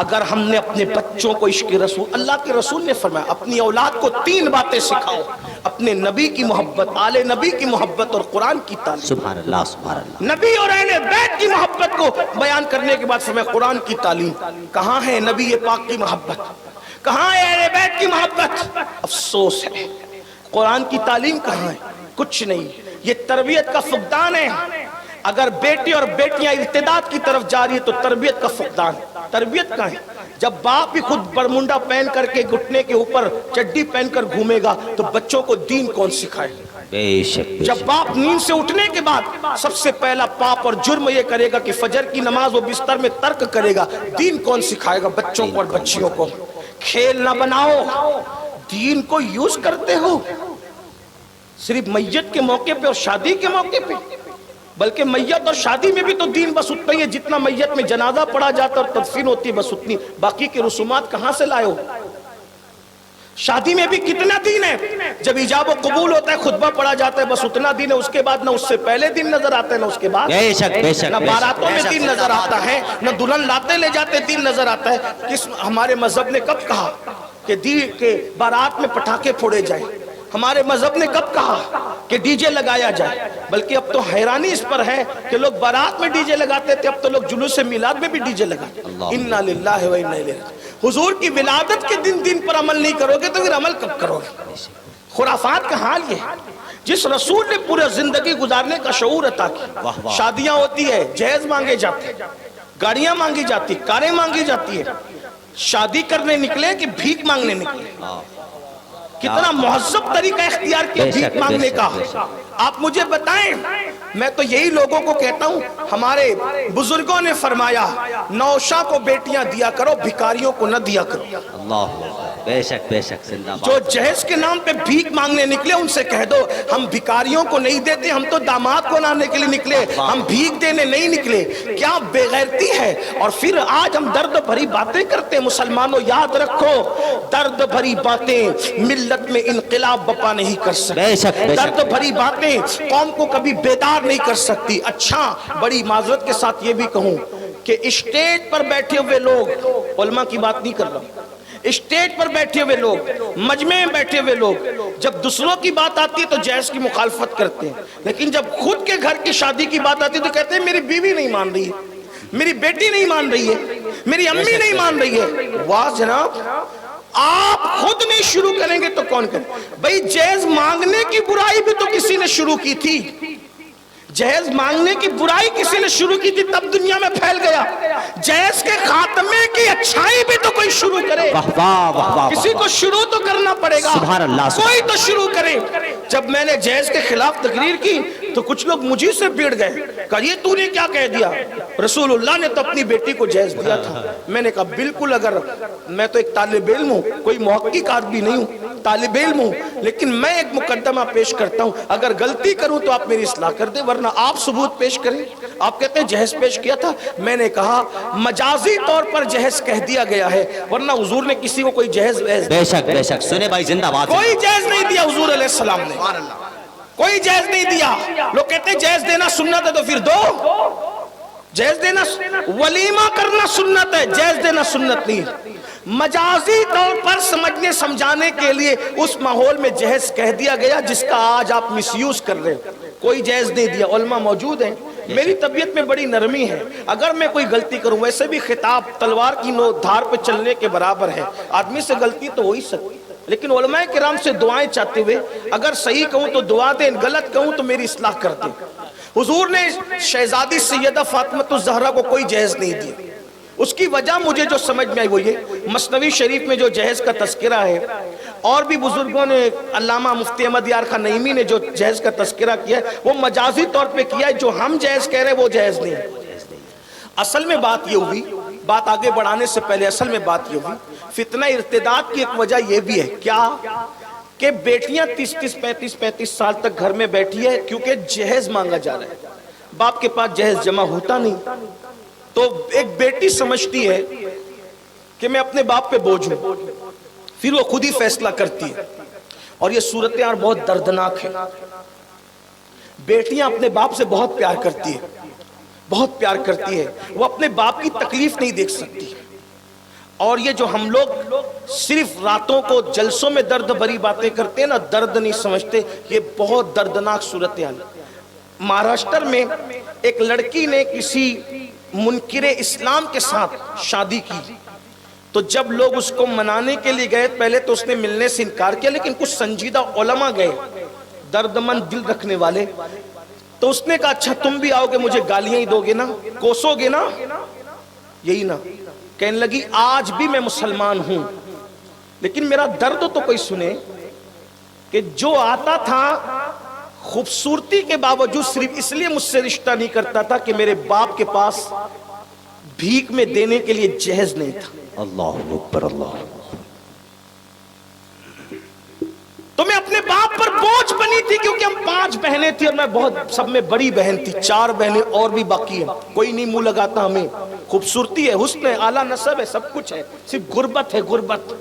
اگر ہم نے اپنے بچوں کو عشق رسول, اللہ کے رسول نے فرمایا اپنی اولاد کو 3 باتیں سکھاؤ, اپنے نبی کی محبت, آل نبی کی محبت اور قرآن کی تعلیم. سبحان اللہ سبحان اللہ. نبی اور اہل بیت کی محبت کو بیان کرنے کے بعد فرمایا قرآن کی تعلیم. کہاں ہے نبی پاک کی محبت, کہاں ہے اہل بیت کی محبت؟ افسوس ہے۔ قرآن کی تعلیم کہاں ہے؟ کچھ نہیں۔ یہ تربیت کا فقدان ہے۔ اگر بیٹے اور بیٹیاں ارتداد کی طرف جا رہی ہے تو تربیت کا فقدان ہے۔ تربیت کہاں ہے؟ جب باپ بھی خود برمنڈا پہن کر کے گھٹنے کے اوپر چڈی پہن کر گھومے گا تو بچوں کو دین کون سکھائے؟ بے شک بے جب شک۔ باپ نیند سے اٹھنے کے بعد سب سے پہلا پاپ اور جرم یہ کرے گا کہ فجر کی نماز وہ بستر میں ترک کرے گا، دین کون سکھائے گا بچوں کو اور بچیوں کو؟ کھیل نہ بناؤ، دین کو یوز کرتے ہو صرف میت کے موقع پہ اور شادی کے موقع پہ، بلکہ میت اور شادی میں بھی تو دین بس اتنا ہی ہے جتنا میت میں جنازہ پڑھا جاتا اور تدفین ہوتی ہے بس اتنی، باقی کے رسومات کہاں سے لائے ہو؟ شادی میں بھی کتنا دین ہے؟ جب ایجاب و قبول ہوتا ہے خطبہ پڑھا جاتا ہے بس اتنا دین ہے، اس کے بعد نہ اس سے پہلے دن نظر آتا ہے نہ اس کے بعد، بے شک بے شک نہ بے شک، باراتوں بے میں شک۔ دین نظر آتا ہے، نہ دلہن لاتے لے جاتے دین نظر آتا ہے۔ کس ہمارے مذہب نے کب کہا کہ بارات میں پٹاخے پھوڑے جائیں؟ ہمارے مذہب نے کب کہا کہ ڈی جے لگایا جائے؟ بلکہ اب تو حیرانی اس پر ہے کہ لوگ بارات میں ڈی جے لگاتے تھے، اب تو لوگ جلوس میلاد میں بھی ڈی جے لگاتے ہیں۔ انا للہ و انا الیہ راجعون۔ حضور کی ولادت کے دن پر عمل نہیں کرو گے تو پھر عمل کب کرو گے؟ خرافات کا حال یہ ہے۔ جس رسول نے پورا زندگی گزارنے کا شعور عطا کیا، شادیاں ہوتی ہے جہیز مانگے جاتے ہیں، گاڑیاں مانگی جاتی، کاریں مانگی جاتی ہے، شادی کرنے نکلے کہ بھیک مانگنے نکلے؟ کتنا مہذب طریقہ اختیار کیا بھیک مانگنے کا۔ آپ مجھے بتائیں، میں تو یہی لوگوں کو کہتا ہوں، ہمارے بزرگوں نے فرمایا نوشا کو بیٹیاں دیا کرو، بھکاریوں کو نہ دیا کرو۔ اللہ بے شک بے شک، زندہ جو باد۔ جہیز کے نام پہ بھیک مانگنے نکلے ان سے کہہ دو ہم بھکاریوں کو نہیں دیتے، ہم تو داماد کو لانے کے لیے نکلے، ہم بھیک دینے نہیں نکلے۔ کیا بے غیرتی ہے! اور پھر آج ہم درد بھری باتیں کرتے ہیں۔ مسلمانوں یاد رکھو، درد بھری باتیں ملت میں انقلاب بپا نہیں کر سکتی، بے شک بے شک۔ درد بھری باتیں قوم کو کبھی بیدار نہیں کر سکتی۔ اچھا، بڑی معذرت کے ساتھ یہ بھی کہوں کہ اسٹیج پر بیٹھے ہوئے لوگ، علماء کی بات نہیں کر رہا، اسٹیج پر بیٹھے ہوئے لوگ، مجمع میں بیٹھے ہوئے لوگ جب دوسروں کی بات آتی ہے تو جہیز کی مخالفت کرتے ہیں، لیکن جب خود کے گھر کی شادی کی بات آتی ہے تو کہتے ہیں میری بیوی نہیں مان رہی ہے، میری بیٹی نہیں مان رہی ہے، میری امی نہیں مان رہی ہے۔ واہ جناب، آپ خود نہیں شروع کریں گے تو کون کرے؟ بھئی جہیز مانگنے کی برائی بھی تو کسی نے شروع کی تھی، جہیز مانگنے کی برائی کسی نے شروع کی تھی تب دنیا میں پھیل گیا۔ جہیز کے خاتمے کی اچھائی بھی تو کوئی شروع کرے، واہ واہ واہ واہ، کسی کو شروع تو کرنا پڑے گا، سبحان اللہ، کوئی تو شروع کرے۔ جب میں نے جہیز کے خلاف تقریر کی تو کچھ لوگ مجھے سے بھیڑ گئے، کہا یہ تو نے کیا کہہ دیا؟ رسول اللہ نے تو اپنی بیٹی کو جہیز دیا تھا۔ میں نے کہا بالکل، اگر میں تو ایک طالب علم ہوں، کوئی محقق آدمی نہیں ہوں، طالب علم ہوں، لیکن میں ایک مقدمہ پیش کرتا ہوں، اگر غلطی کروں تو آپ میری اصلاح کر دیں، ورنہ آپ ثبوت پیش کریں۔ آپ کہتے ہیں جہیز پیش کیا تھا، میں نے کہا مجازی طور پر جہیز کہہ دیا گیا ہے، ورنہ حضور نے کسی کو کوئی جہیز بے شک بے شک۔ سنے بھائی، زندہ باد۔ کوئی جہیز نہیں دیا حضور علیہ السلام نے، کوئی جہیز نہیں دیا۔ لوگ کہتے ہیں جہیز دینا سنت ہے تو پھر دو، جہیز دینا ولیمہ کرنا سنت ہے، جہیز دینا سنت نہیں ہے۔ مجازی طور پر سمجھنے سمجھانے کے لیے اس ماحول میں جہیز کہہ دیا گیا جس کا آج آپ مس یوز کر رہے ہیں۔ کوئی جہیز نہیں دیا، علماء موجود ہیں، میری طبیعت میں بڑی نرمی ہے، اگر میں کوئی غلطی کروں، ویسے بھی خطاب تلوار کی دھار پہ چلنے کے برابر ہے، آدمی سے غلطی تو ہو ہی سکتی، لیکن علماء کرام سے دعائیں چاہتے ہوئے اگر صحیح کہوں تو دعا دیں، غلط کہوں تو میری اصلاح کر دیں۔ حضور نے شہزادی سیدہ فاطمہ الزہرا کو کوئی جہیز نہیں دیا، اس کی وجہ مجھے جو سمجھ میں آئی وہ یہ، مثنوی شریف میں جو جہیز کا تذکرہ ہے، اور بھی بزرگوں نے، علامہ مفتی احمد یار خان نعیمی نے جو جہیز کا تذکرہ کیا ہے وہ مجازی طور پہ کیا ہے، جو ہم جہیز کہہ رہے ہیں وہ جہیز نہیں ہے۔ اصل میں بات یہ ہوئی، بات آگے بڑھانے سے پہلے اصل میں بات یہ ہوئی، فتنہ ارتداد کی ایک وجہ یہ بھی ہے کیا کہ بیٹیاں 35 سال تک گھر میں بیٹھی ہے کیونکہ جہیز مانگا جا رہا ہے، باپ کے پاس جہیز جمع ہوتا نہیں، تو ایک بیٹی سمجھتی ہے کہ میں اپنے باپ پہ بوجھ ہوں، پھر وہ خود ہی فیصلہ کرتی ہے، اور یہ صورتحال بہت دردناک ہے۔ بیٹیاں اپنے باپ سے بہت پیار کرتی ہے، بہت پیار کرتی ہے، وہ اپنے باپ کی تکلیف نہیں دیکھ سکتی، اور یہ جو ہم لوگ صرف راتوں کو جلسوں میں درد بھری باتیں کرتے ہیں نا، درد نہیں سمجھتے، یہ بہت دردناک صورتحال ہے۔ مہاراشٹر میں ایک لڑکی نے کسی منکر اسلام کے ساتھ شادی کی، تو جب لوگ اس کو منانے کے لیے گئے پہلے تو اس نے ملنے سے انکار کیا، لیکن کچھ سنجیدہ علماء گئے دردمند دل رکھنے والے، تو اس نے کہا اچھا تم بھی آؤ گے، مجھے گالیاں ہی دو گے نا، کوسو گے نا، یہی نا۔ کہنے لگی آج بھی میں مسلمان ہوں لیکن میرا درد تو کوئی سنے کہ جو آتا تھا خوبصورتی کے باوجود صرف اس لیے مجھ سے رشتہ نہیں کرتا تھا کہ میرے باپ کے پاس بھیک میں دینے کے لیے جہیز نہیں تھا۔ اللہ اکبر، اللہ۔ تو میں اپنے باپ پر بوجھ بنی تھی کیونکہ ہم 5 بہنیں تھی اور میں بہت سب میں بڑی بہن تھی، 4 بہنیں اور بھی باقی ہیں، کوئی نہیں منہ لگاتا ہمیں، خوبصورتی ہے، حسن ہے، اعلیٰ نسب ہے، سب کچھ ہے، صرف غربت ہے، غربت،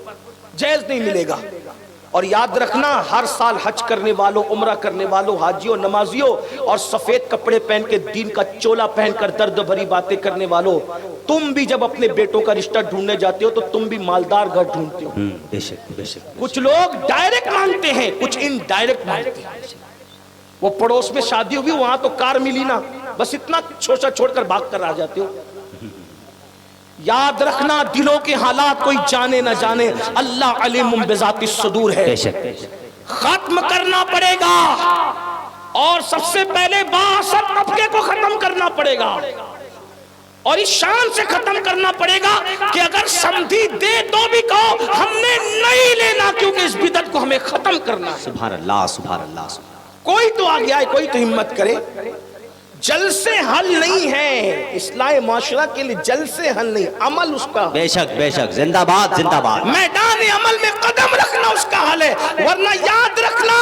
جہیز نہیں ملے گا۔ اور یاد رکھنا ہر سال حج کرنے والوں، عمرہ کرنے والوں، حاجیوں، نمازیوں اور سفید کپڑے پہن کے دین کا چولا پہن کر درد بھری باتیں کرنے والوں، تم بھی جب اپنے بیٹوں کا رشتہ ڈھونڈنے جاتے ہو تو تم بھی مالدار گھر ڈھونڈتے ہو۔ بے شک بے شک۔ کچھ لوگ ڈائریکٹ مانگتے ہیں، کچھ ان ڈائریکٹ مانگتے ہیں۔ وہ پڑوس میں شادی ہوگی، وہاں تو کار ملی نا، بس اتنا چھوٹا چھوڑ کر بھاگ کر آ جاتے ہو۔ یاد رکھنا دلوں کے حالات کوئی جانے نہ جانے، اللہ علیم بذات الصدور ہے۔ بے شک۔ ختم کرنا پڑے گا اور سب سے پہلے بااثر طبقے کو ختم کرنا پڑے گا، اور اس شان سے ختم کرنا پڑے گا کہ اگر سمدھی دے تو بھی کہو ہم نے نہیں لینا، کیونکہ اس بدعت کو ہمیں ختم کرنا ہے۔ سبحان اللہ سبحان اللہ۔ کوئی تو آگے آئے، کوئی تو ہمت کرے۔ جل سے حل نہیں ہے، اصلاح معاشرہ کے لیے جل سے حل نہیں، عمل اس کا، بے شک بے شک، زندہ باد زندہ باد۔ میدان عمل میں قدم رکھنا اس کا حل ہے۔ ورنہ یاد رکھنا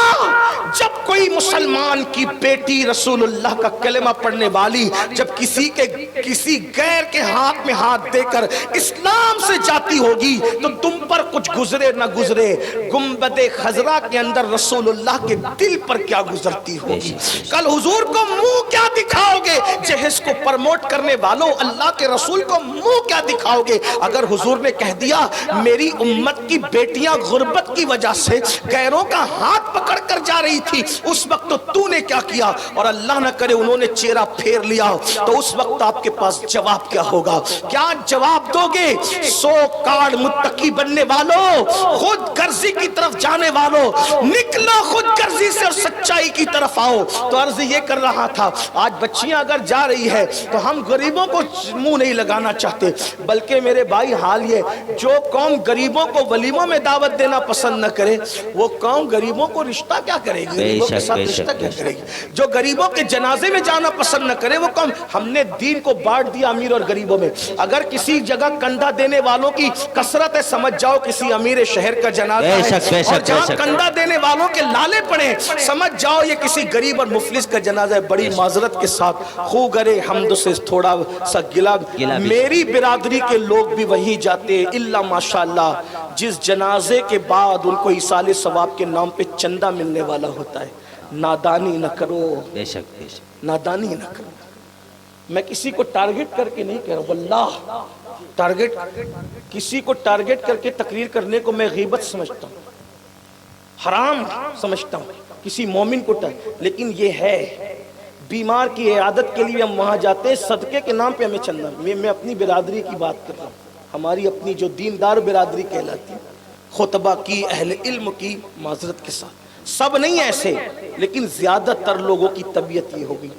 جب کوئی مسلمان کی بیٹی رسول اللہ کا کلمہ پڑھنے والی جب کسی غیر کے ہاتھ میں ہاتھ دے کر اسلام سے جاتی ہوگی تو تم پر کچھ گزرے نہ گزرے، گنبد خضرا کے اندر رسول اللہ کے دل پر کیا گزرتی ہوگی، کل حضور کو منہ کیا دکھاؤ گے، جہیز کو پرموٹ کرنے والوں اللہ کے رسول کو منہ کیا دکھاؤ گے۔ اگر حضور نے کہہ دیا میری امت کی بیٹیاں غربت کی وجہ سے غیروں کا ہاتھ پکڑ کر جا رہی تھی، اس وقت تو نے کیا کیا، اور اللہ نہ کرے انہوں نے چہرہ پھیر لیا، تو اس وقت آپ کے پاس جواب کیا ہوگا؟ کیا جواب دو گے؟ 100 کارڈ متقی بننے والوں، خود غرضی کی طرف جانے والوں، نکلو خود غرضی سے اور سچائی کی طرف آؤ۔ تو عرض یہ کر رہا تھا آج بچیاں اگر جا رہی ہے تو ہم غریبوں کو منہ نہیں لگانا چاہتے، بلکہ میرے بھائی حال یہ جو قوم غریبوں کو ولیموں میں دعوت دینا پسند نہ کرے وہ قوم غریبوں کو رشتہ کیا کرے گی، غریبوں کے ساتھ رشتہ کیا کرے گی؟ جو غریبوں کے جنازے میں جانا پسند نہ کرے وہ قوم، ہم نے دین کو بانٹ دیا امیر اور غریبوں میں۔ اگر کسی جگہ کندھا دینے والوں کی کثرت ہے سمجھ جاؤ کسی امیر شہر کا جنازہ ہے، اور جہاں کندھا دینے والوں کے لالے پڑے سمجھ جاؤ یہ کسی غریب اور مفلس کا جنازہ ہے۔ بڑی معذرت کے ساتھ خوگرے حمد سے تھوڑا سا گلا، میری برادری کے لوگ بھی وہیں جاتے ہیں، الا ماشاءاللہ جس جنازے کے بعد ان کو ایصال ثواب کے نام پہ چندہ ملنے والا ہوتا ہے۔ نادانی نہ کرو، بے شک بے شک، نادانی نہ کرو۔ میں کسی کو ٹارگٹ کر کے نہیں کہہ رہا ہوں، واللہ ٹارگٹ کسی کو ٹارگٹ کر کے تقریر کرنے کو میں غیبت سمجھتا ہوں، حرام سمجھتا ہوں کسی مومن کو لیکن یہ ہے بیمار کی عیادت کے لیے ہم وہاں جاتے ہیں، صدقے کے نام پہ ہمیں چلنا۔ میں اپنی برادری کی بات کر رہا ہوں، ہماری اپنی جو دیندار برادری کہلاتی ہے، خطبہ کی، اہل علم کی، معذرت کے ساتھ سب نہیں ایسے لیکن زیادہ تر لوگوں کی طبیعت یہ ہوگی۔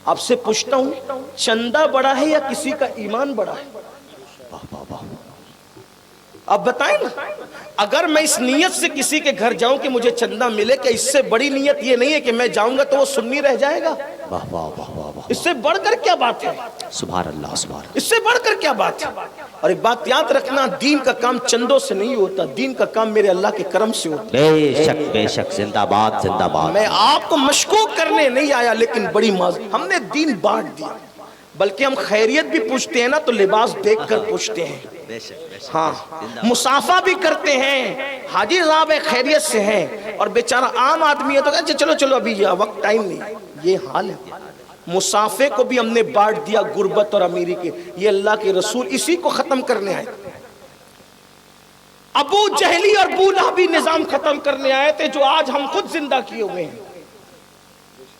آپ سے پوچھتا ہوں چندہ بڑا ہے یا کسی کا ایمان بڑا ہے؟ اب بتائیں نا، اگر میں اس نیت سے کسی کے گھر جاؤں کہ مجھے چندہ ملے، کہ اس سے بڑی نیت یہ نہیں ہے کہ میں جاؤں گا تو وہ سنی رہ جائے گا؟ واہ واہ واہ واہ، اس سے بڑھ کر کیا بات ہے؟ سبحان اللہ سبحان اللہ۔ اس سے بڑھ کر کیا بات ہے؟ اور ایک بات یاد رکھنا، دین کا کام چندوں سے نہیں ہوتا، دین کا کام میرے اللہ کے کرم سے ہوتا ہے۔ بے شک بے شک، زندہ باد زندہ باد۔ میں آپ کو مشکوک کرنے نہیں آیا، لیکن بڑی ہم نے دین بانٹ دیا، بلکہ ہم خیریت بھی پوچھتے ہیں نا تو لباس دیکھ کر پوچھتے ہیں، ہاں مسافہ بھی کرتے ہیں، حاجی صاحب خیریت سے ہیں، اور بیچارہ عام آدمی ہے تو کہتے چلو چلو ابھی وقت ٹائم نہیں۔ یہ حال ہے، مسافے کو بھی ہم نے بانٹ دیا غربت اور امیری کے۔ یہ اللہ کے رسول اسی کو ختم کرنے آئے، ابو جہلی اور ابو لہبی نظام ختم کرنے آئے تھے جو آج ہم خود زندہ کیے ہوئے ہیں۔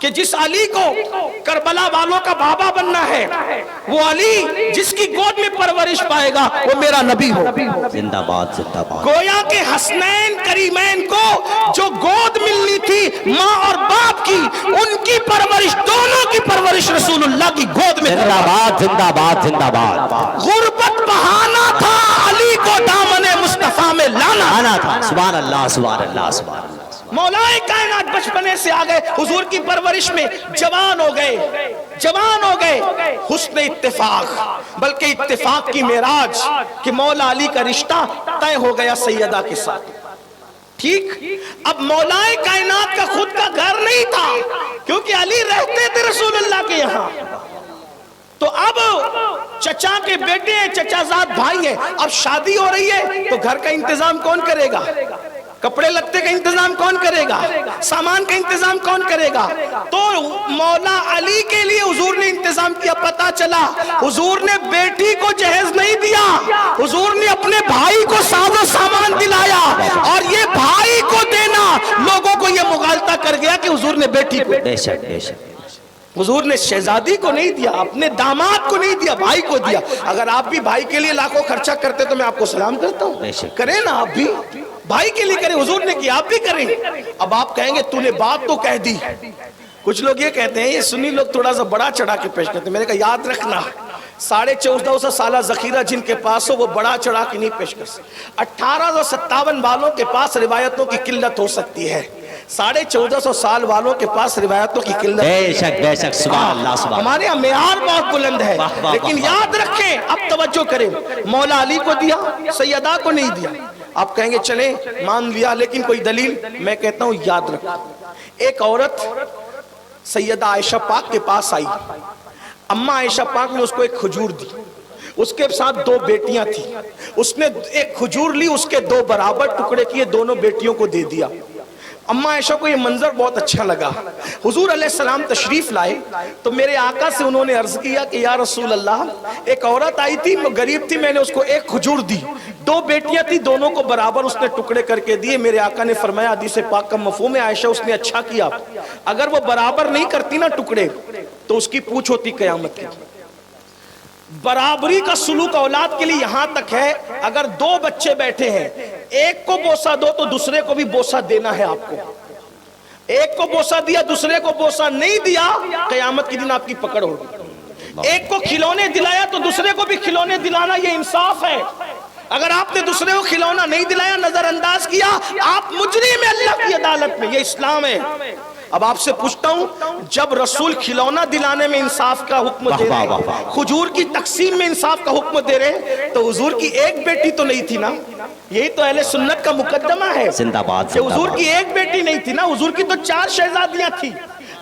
کہ جس علی کو کربلا والوں کا بابا بننا ہے، وہ علی جس کی گود میں پرورش پائے گا وہ میرا نبی ہو۔ زندہ باد زندہ باد۔ گویا کہ حسنین کریمین کو جو گود ملنی تھی ماں اور باپ کی، ان کی پرورش، دونوں کی پرورش رسول اللہ کی گود میں۔ زندہ باد زندہ باد زندہ باد۔ غربت بہانا تھا، علی کو دامن مصطفیٰ میں لانا تھا۔ سبحان اللہ سبحان اللہ سبحان اللہ۔ مولا کائنات بچپنے سے آگئے، حضور کی پرورش میں جوان ہو گئے، حسن اتفاق، بلکہ اتفاق کی معراج کہ مولا علی کا رشتہ طے ہو گیا سیدہ کے ساتھ۔ ٹھیک، اب مولا کائنات کا خود کا گھر نہیں تھا، کیونکہ علی رہتے تھے رسول اللہ کے یہاں، تو اب چچا کے بیٹے ہیں، چچا زاد بھائی ہیں، اب شادی ہو رہی ہے تو گھر کا انتظام کون کرے گا؟ کپڑے لگتے کا انتظام کون کرے گا؟ سامان کا انتظام کون کرے گا؟ تو مولا علی کے لیے حضور نے انتظام کیا۔ پتا چلا حضور نے بیٹی کو جہیز نہیں دیا، حضور نے اپنے بھائی کو ساز و سامان دلایا، اور یہ بھائی کو دینا لوگوں کو یہ مغالطہ کر گیا کہ حضور نے بیٹی کو، بے شک بے شک، حضور نے شہزادی کو نہیں دیا، اپنے داماد کو نہیں دیا، بھائی کو دیا۔ اگر آپ بھی بھائی کے لیے لاکھوں خرچہ کرتے تو میں آپ کو سلام کرتا ہوں، کریں نا آپ بھی، بھائی کے لیے کریں، حضور نے کیا آپ بھی کریں۔ اب آپ کہیں گے تو نے بات تو کہہ دی۔ کچھ لوگ یہ کہتے ہیں، یہ سنی لوگ تھوڑا سا بڑا چڑھا کے پیش کرتے ہیں، میں نے کہا یاد رکھنا 1450 سالہ ذخیرہ جن کے پاس ہو وہ بڑا چڑھا کے نہیں پیش کر سکتے۔ 1857 والوں کے پاس روایتوں کی قلت ہو سکتی ہے، 1450 سال والوں کے پاس روایتوں کی قلت، بے شک بے شک، سبحان اللہ سبحان اللہ۔ ہمارے یہاں معیار بہت بلند ہے، لیکن یاد رکھیں، اب توجہ کریں، مولا علی کو دیا، سیدہ کو نہیں دیا۔ آپ کہیں گے چلیں مان لیا، لیکن کوئی دلیل؟ میں کہتا ہوں یاد رکھو، ایک عورت سیدہ عائشہ پاک کے پاس آئی، اماں عائشہ پاک نے اس کو ایک کھجور دی، اس کے ساتھ 2 بیٹیاں تھیں، اس نے ایک کھجور لی، اس کے 2 برابر ٹکڑے کیے، دونوں بیٹیوں کو دے دیا۔ اماں عائشہ کو یہ منظر بہت اچھا لگا، حضور علیہ السلام تشریف لائے تو میرے آقا سے انہوں نے عرض کیا کہ یا رسول اللہ، ایک عورت آئی تھی، وہ غریب تھی، میں نے اس کو ایک کھجور دی، 2 بیٹیاں تھی، دونوں کو برابر اس نے ٹکڑے کر کے دیے۔ میرے آقا نے فرمایا، حدیث پاک کا مفہوم ہے عائشہ اس نے اچھا کیا، اگر وہ برابر نہیں کرتی نا ٹکڑے تو اس کی پوچھ ہوتی قیامت کی۔ برابری کا سلوک اولاد کے لیے یہاں تک ہے، اگر 2 بچے بیٹھے ہیں، ایک کو بوسہ دو تو دوسرے کو بھی بوسہ دینا ہے آپ کو، ایک کو بوسہ دیا دوسرے کو بوسہ نہیں دیا، قیامت کے دن آپ کی پکڑ ہوگی۔ ایک کو کھلونے دلایا تو دوسرے کو بھی کھلونے دلانا، یہ انصاف ہے۔ اگر آپ نے دوسرے کو کھلونا نہیں دلایا، نظر انداز کیا، آپ مجرم ہیں اللہ کی عدالت میں، یہ اسلام ہے۔ اب آپ سے پوچھتا ہوں، جب رسول کھلونا دلانے میں انصاف کا حکم دے رہے، کھجور کی تقسیم میں انصاف کا حکم دے رہے، تو حضور کی ایک بیٹی تو نہیں تھی نا؟ یہی تو اہل سنت کا مقدمہ ہے زندہ باد کہ حضور کی ایک بیٹی نہیں تھی نا، حضور کی تو 4 شہزادیاں تھی۔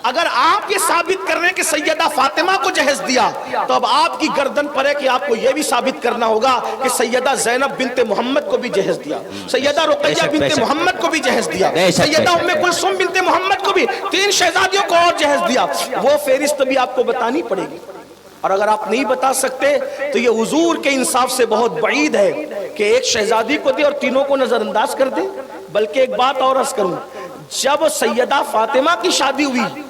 اگر آپ یہ ثابت کر رہے ہیں کہ سیدہ فاطمہ کو جہیز دیا، تو اب آپ کی گردن پر ہے کہ آپ کو یہ بھی ثابت کرنا ہوگا کہ سیدہ زینب بنت محمد کو بھی جہیز دیا، سیدہ رقیہ بنت محمد کو بھی جہیز دیا، سیدہ ام کلثوم بنت محمد کو بھی، 3 شہزادیوں کو اور جہیز دیا۔ وہ فہرست بھی آپ کو بتانی پڑے گی، اور اگر آپ نہیں بتا سکتے تو یہ حضور کے انصاف سے بہت بعید ہے کہ ایک شہزادی کو دے اور تینوں کو نظر انداز کر دے۔ بلکہ ایک بات اور عرض کروں، جب سیدہ فاطمہ کی شادی ہوئی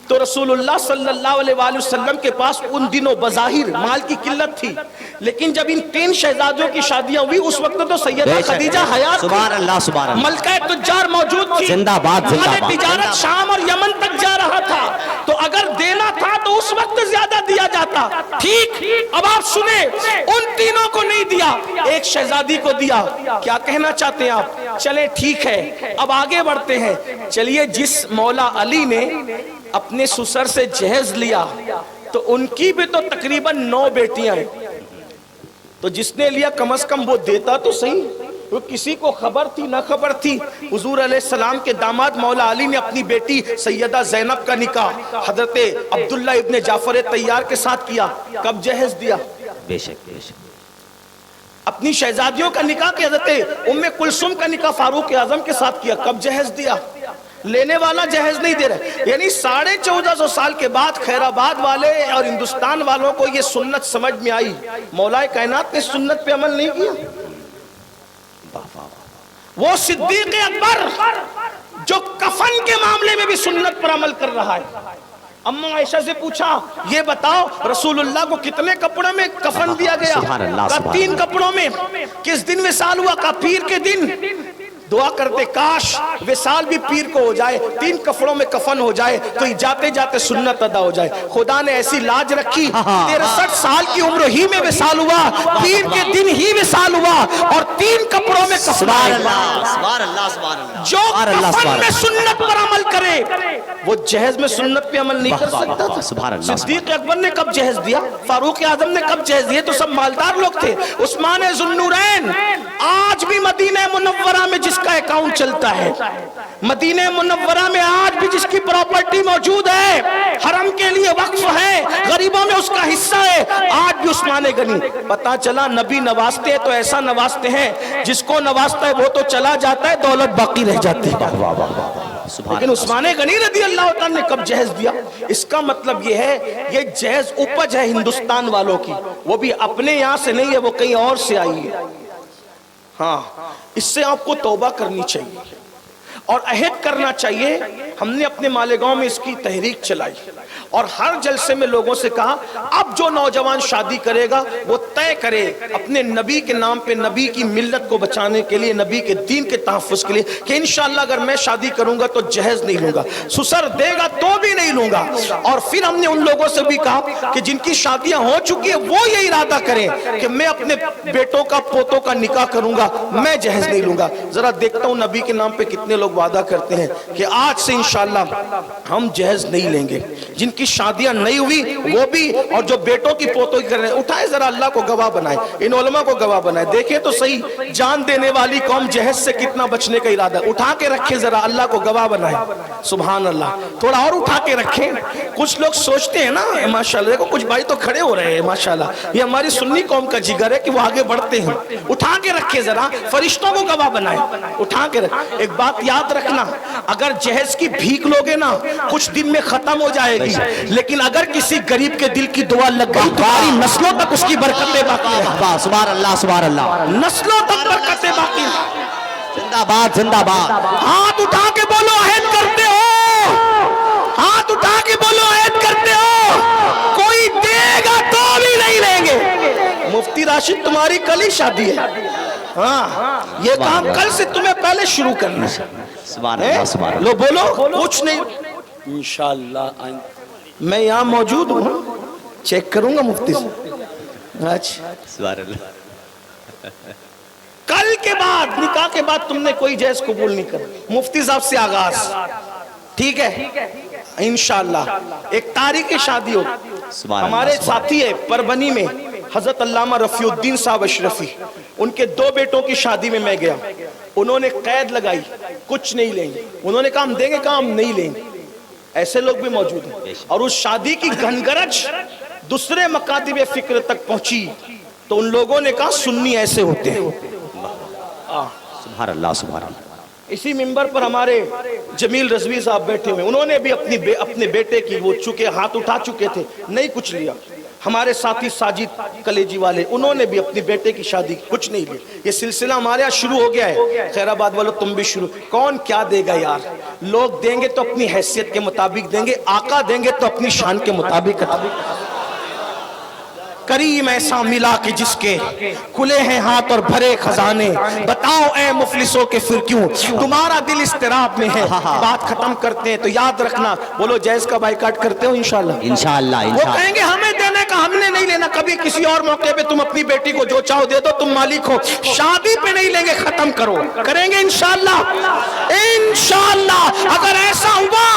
تو رسول اللہ صلی اللہ علیہ وآلہ وسلم کے پاس ان دنوں بظاہر مال کی قلت تھی، لیکن جب ان 3 شہزادیوں کی شادیاں ہوئی اس وقت تو سیدہ خدیجہ حیات تھی، سبحان اللہ سبحان اللہ، ملکہ تجار موجود تھی، زندہ باد زندہ باد، تجارت شام اور یمن تک جا رہا تھا، تو اگر دینا تھا تو اس وقت زیادہ دیا جاتا۔ ٹھیک، اب آپ سنیں، ان تینوں کو نہیں دیا، ایک شہزادی کو دیا۔ کیا کہنا چاہتے ہیں آپ؟ چلیں ٹھیک ہے، اب آگے بڑھتے ہیں۔ چلیے، جس مولا علی نے اپنے سسر سے جہیز لیا تو ان کی بھی تو تقریباً 9 بیٹیاں ہیں، تو جس نے لیا کم از کم وہ دیتا تو صحیح، وہ کسی کو خبر تھی نہ خبر تھی۔ حضور علیہ السلام کے داماد مولا علی نے اپنی بیٹی سیدہ زینب کا نکاح حضرت عبداللہ ابن جعفر طیار کے ساتھ کیا، کب جہیز دیا؟ بے شک بے شک۔ اپنی شہزادیوں کا نکاح کہ حضرت ام کلثوم کا نکاح فاروق اعظم کے ساتھ کیا، کب جہیز دیا؟ لینے والا جہیز نہیں دے رہے۔ یعنی 1450 سال کے بعد خیر آباد والے اور ہندوستان والوں کو یہ سنت سمجھ میں آئی، مولا کائنات نے سنت پہ عمل نہیں کیا۔ وہ صدیق اکبر جو کفن کے معاملے میں بھی سنت پر عمل کر رہا ہے. اما عائشہ سے پوچھا یہ بتاؤ رسول اللہ کو کتنے کپڑوں میں کفن دیا گیا؟ کہا 3 کپڑوں میں. کس دن وصال ہوا؟ کہا پیر کے دن. دعا کرتے کاش وصال بھی پیر کو ہو جائے, 3 کفڑوں میں کفن ہو جائے تو جاتے جاتے سنت ادا ہو جائے. خدا نے ایسی لاج رکھی, 63 سال کی عمر ہی میں وصال ہوا, پیر کے دن ہی وصال ہوا اور 3 کپڑوں میں کفن. جو کفن میں سنت پر عمل کرے وہ جہیز میں سنت پہ عمل نہیں کر سکتا تھا. صدیق اکبر نے کب جہیز دیا؟ فاروق اعظم نے کب جہیز دیا؟ تو سب مالدار لوگ تھے. عثمان ذوالنورین آج بھی مدینہ منورہ میں جس کا اکاؤنٹ چلتا ہے, مدینہ منورہ میں آج بھی جس کی پراپرٹی موجود ہے, حرم کے لیے وقف ہے, غریبوں میں اس کا حصہ ہے, آج بھی عثمان غنی. پتا چلا نبی نوازتے ہیں تو ایسا نوازتے ہیں جس کو نوازتا ہے وہ تو چلا جاتا ہے, دولت باقی رہ جاتی ہے. لیکن عثمان غنی رضی اللہ تعالیٰ نے کب جہیز دیا؟ اس کا مطلب یہ ہے یہ جہیز اپج ہے ہندوستان والوں کی, وہ بھی اپنے یہاں سے نہیں ہے, وہ کہیں اور سے آئی ہے. ہاں اس سے آپ کو توبہ کرنی چاہیے اور عہد کرنا چاہیے. ہم نے اپنے مالیگاؤں میں اس کی تحریک چلائی اور ہر جلسے میں لوگوں سے کہا اب جو نوجوان شادی کرے گا وہ طے کرے اپنے نبی کے نام پہ, نبی کی ملت کو بچانے کے لیے, نبی کے دین کے تحفظ کے لیے, کہ انشاءاللہ اگر میں شادی کروں گا تو جہیز نہیں لوں گا, سسر دے گا تو بھی نہیں لوں گا. اور پھر ہم نے ان لوگوں سے بھی کہا کہ جن کی شادیاں ہو چکی ہیں وہ یہ ارادہ کریں کہ میں اپنے بیٹوں کا پوتوں کا نکاح کروں گا, میں جہیز نہیں لوں گا. ذرا دیکھتا ہوں نبی کے نام پہ کتنے لوگ وعدہ کرتے ہیں کہ آج سے انشاءاللہ ہم جہیز نہیں لیں گے. جن کی شادیاں نہیں ہوئی وہ بھی, اور جو بیٹوں کی پوتوں کی کر رہے ہیں, اٹھائے ذرا اللہ کو گواہ بنائے, ان علماء کو گواہ بنائے. دیکھیں تو صحیح جان دینے والی قوم جہیز سے کتنا بچنے کا ارادہ, اٹھا کے رکھے ذرا اللہ کو گواہ بنائے. سبحان اللہ, تھوڑا اور اٹھا کے رکھیں. کچھ لوگ سوچتے ہیں نا ماشاءاللہ, دیکھو کچھ بھائی تو کھڑے ہو رہے ہیں ماشاءاللہ, یہ ہماری سنی قوم کا جگر ہے کہ وہ آگے بڑھتے ہیں. اٹھا کے رکھے ذرا, فرشتوں کو گواہ بنائے, اٹھا کے رکھ. ایک بات یاد رکھنا, اگر جہیز کی بھیک لوگے نا کچھ دن میں ختم ہو جائے گی, لیکن اگر کسی غریب کے دل کی دعا لگ گئی تمہاری نسلوں تک اس کی برکتیں باقی ہیں. سبحان اللہ سبحان اللہ, نسلوں تک برکتیں باقی ہیں. زندہ باد زندہ باد. ہاتھ اٹھا کے بولو عہد کرتے ہو, ہاتھ اٹھا کے بولو عہد کرتے ہو, کوئی دے گا تو بھی نہیں لیں گے. مفتی راشد تمہاری کل ہی شادی ہے, ہاں یہ کام کل سے تمہیں پہلے شروع کرنا ہے. سبحان اللہ سبحان اللہ. لو بولو کچھ نہیں, انشاءاللہ میں یہاں موجود ہوں, چیک کروں گا مفتی سے. اچھا سبحان اللہ. کل کے بعد نکاح کے بعد تم نے کوئی جہیز قبول نہیں کرنا. مفتی صاحب سے آغاز, ٹھیک ہے انشاءاللہ. ایک تاریخ شادی ہو, ہمارے ساتھی ہے پربنی میں حضرت علامہ رفیع الدین صاحب اشرفی, ان کے 2 بیٹوں کی شادی میں گیا. انہوں نے قید لگائی کچھ نہیں لیں گے, انہوں نے کہا ہم دیں گے, کہا ہم نہیں لیں گے. ایسے لوگ بھی موجود ہیں. اور اس شادی کی گھنگرج دوسرے مکاتب فکر تک پہنچی تو ان لوگوں نے کہا سنی ایسے ہوتے ہیں. سبحان اللہ سبحان اللہ. اسی منبر پر ہمارے جمیل رضوی صاحب بیٹھے ہوئے, انہوں نے بھی اپنے بیٹے کی, وہ چکے ہاتھ اٹھا چکے تھے, نہیں کچھ لیا. ہمارے ساتھی ساجد کلیجی والے, انہوں نے بھی اپنی بیٹے کی شادی کچھ نہیں لیا. یہ سلسلہ ہمارے یہاں شروع ہو گیا ہے. خیر آباد والوں تم بھی شروع. کون کیا دے گا یار, لوگ دیں گے تو اپنی حیثیت کے مطابق دیں گے, آقا دیں گے تو اپنی شان کے مطابق. کریم ایسا ملا کہ جس کے کھلے ہیں ہاتھ اور بھرے خزانے, بتاؤ اے مفلسوں کے پھر کیوں تمہارا دل اضطراب میں ہے. بات ختم کرتے ہیں تو یاد رکھنا, بولو جہیز کا بائیکاٹ کرتے ہو انشاءاللہ. انشاءاللہ وہ کہیں گے ہمیں دینے کا, ہم نے نہیں لینا. کبھی کسی اور موقع پہ تم اپنی بیٹی کو جو چاہو دے دو, تم مالک ہو. شادی پہ نہیں لیں گے, ختم کرو. کریں گے انشاءاللہ. انشاءاللہ اگر ایسا ہوا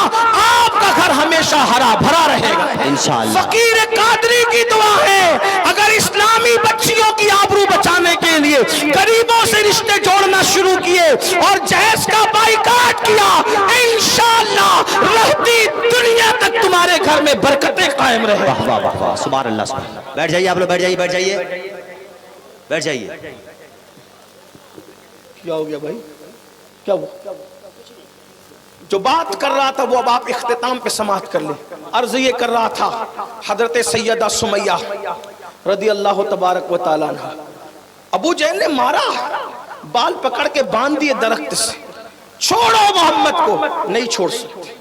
آپ کا گھر ہمیشہ ہرا بھرا رہے گا انشاءاللہ. فقیر قادری کی دعا ہے, اگر اسلامی بچیوں کی آبرو بچانے کے لیے غریبوں سے رشتے جوڑنا شروع کیے اور جہیز کا بائیکاٹ کیا, انشاءاللہ رہتی دنیا تک تمہارے گھر میں برکتیں قائم رہے. واہ واہ واہ واہ سبحان اللہ سبحان اللہ. بیٹھ جائیے آپ لوگ, بیٹھ جائیے بیٹھ جائیے بیٹھ جائیے. کیا ہو گیا بھائی, کیا ہوا؟ جو بات کر رہا تھا وہ اب آپ اختتام پہ سماعت کر لیں. عرض یہ کر رہا تھا, حضرت سیدہ سمیہ رضی اللہ تبارک و تعالیٰ عنہ, ابو جہل نے مارا, بال پکڑ کے باندھ دیے درخت سے، چھوڑو محمد کو، نہیں چھوڑ سکتے،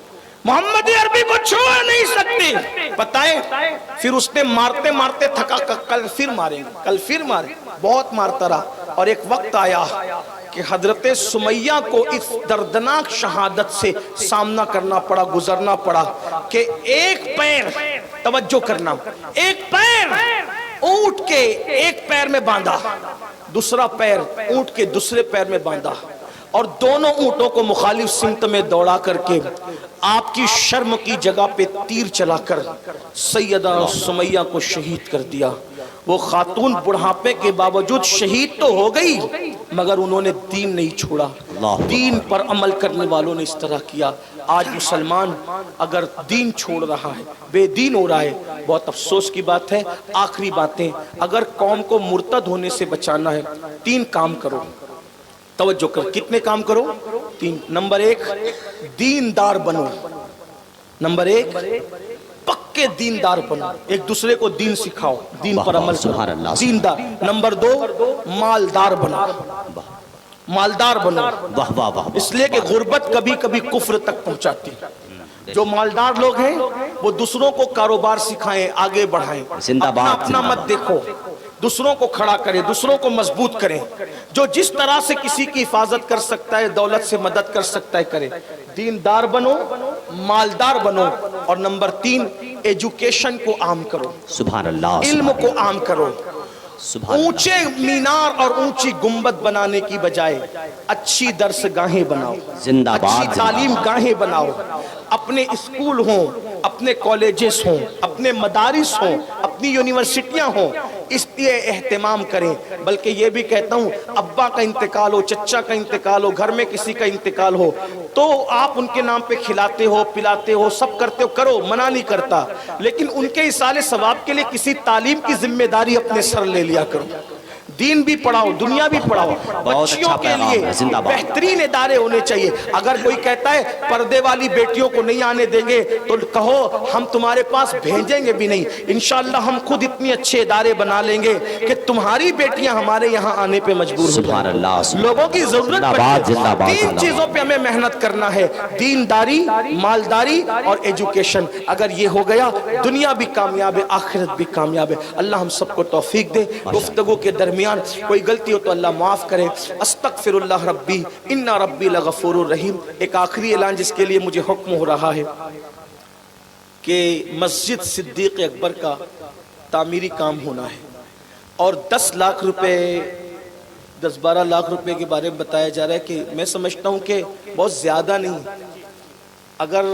محمد عربی کو چھوڑ نہیں سکتے، پتہ ہے پھر اس نے مارتے مارتے تھکا، کل پھر ماریں گے، کل پھر ماریں گے، بہت مارتا رہا، اور ایک وقت آیا کہ حضرت سمیہ کو اس دردناک شہادت سے سامنا کرنا پڑا، گزرنا پڑا کہ ایک پیر، توجہ کرنا، ایک پیر اونٹ کے ایک پیر میں باندھا، دوسرا پیر اونٹ کے دوسرے پیر میں باندھا، اور دونوں اونٹوں کو مخالف سمت میں دوڑا کر کے آپ کی شرم کی جگہ پہ تیر چلا کر سیدہ سمیہ کو شہید کر دیا۔ وہ خاتون بڑھاپے کے باوجود شہید تو ہو گئی، مگر انہوں نے دین نہیں چھوڑا، دین پر عمل کرنے والوں نے اس طرح کیا۔ آج مسلمان اگر دین چھوڑ رہا ہے، بے دین ہو رہا ہے، بہت افسوس کی بات ہے۔ آخری باتیں، اگر قوم کو مرتد ہونے سے بچانا ہے، 3 کام کرو، توجہ کر، کتنے کام کرو؟ 3۔ نمبر 1، دیندار بنو، نمبر 1 پکے دیندار بنو، ایک دوسرے کو دین سکھاؤ، دین پر عمل کرو، دیندار۔ نمبر 2، مالدار بنو، مالدار بنو، اس لیے کہ غربت کبھی کبھی کفر تک پہنچاتی ہے۔ جو مالدار لوگ ہیں وہ دوسروں کو کاروبار سکھائیں، آگے بڑھائیں، اپنا اپنا مت دیکھو، دوسروں کو کھڑا کریں، دوسروں کو مضبوط کریں، جو جس طرح سے کسی کی حفاظت کر سکتا ہے، دولت سے مدد کر سکتا ہے کرے۔ دیندار بنو، مالدار بنو، اور نمبر 3 ایجوکیشن کو عام کرو، سبحان اللہ، علم کو عام کرو۔ اونچے مینار اور اونچی گنبد بنانے کی بجائے اچھی درس گاہیں بناؤ، اچھی تعلیم گاہیں بناؤ، اپنے اسکول ہوں، اپنے کالجز ہوں، اپنے مدارس ہوں، اپنی یونیورسٹیاں ہوں، اس لیے اہتمام کریں۔ بلکہ یہ بھی کہتا ہوں، ابا کا انتقال ہو، چچا کا انتقال ہو، گھر میں کسی کا انتقال ہو تو آپ ان کے نام پہ کھلاتے ہو، پلاتے ہو، سب کرتے ہو، کرو، منع نہیں کرتا، لیکن ان کے ایصال ثواب کے لیے کسی تعلیم کی ذمہ داری اپنے سر لے لیا کرو۔ دین بھی پڑھاؤ، دنیا بھی پڑھاؤ، بچیوں کے لیے بہترین ادارے ہونے چاہیے۔ اگر کوئی کہتا ہے پردے والی بیٹیوں کو نہیں آنے دیں گے تو کہو ہم تمہارے پاس بھیجیں گے بھی نہیں، انشاءاللہ ہم خود اتنے اچھے ادارے بنا لیں گے کہ تمہاری بیٹیاں ہمارے یہاں آنے پہ مجبور ہو جائیں۔ لوگوں کی ضرورت پڑتی ہے، 3 چیزوں پہ ہمیں محنت کرنا ہے، دینداری، مالداری اور ایجوکیشن۔ اگر یہ ہو گیا دنیا بھی کامیاب ہے، آخرت بھی کامیاب ہے۔ اللہ ہم سب کو توفیق دے۔ گفتگو کے درمیان کوئی غلطی ہو تو اللہ معاف کرے۔ استغفر اللہ ربی ان ربی لغفور الرحیم۔ ایک آخری اعلان جس کے لیے مجھے حکم ہو رہا ہے کہ مسجد صدیق اکبر کا تعمیری کام ہونا ہے، اور 10 لاکھ روپے 10-12 لاکھ روپے کے بارے میں بتایا جا رہا ہے کہ میں سمجھتا ہوں کہ بہت زیادہ نہیں، اگر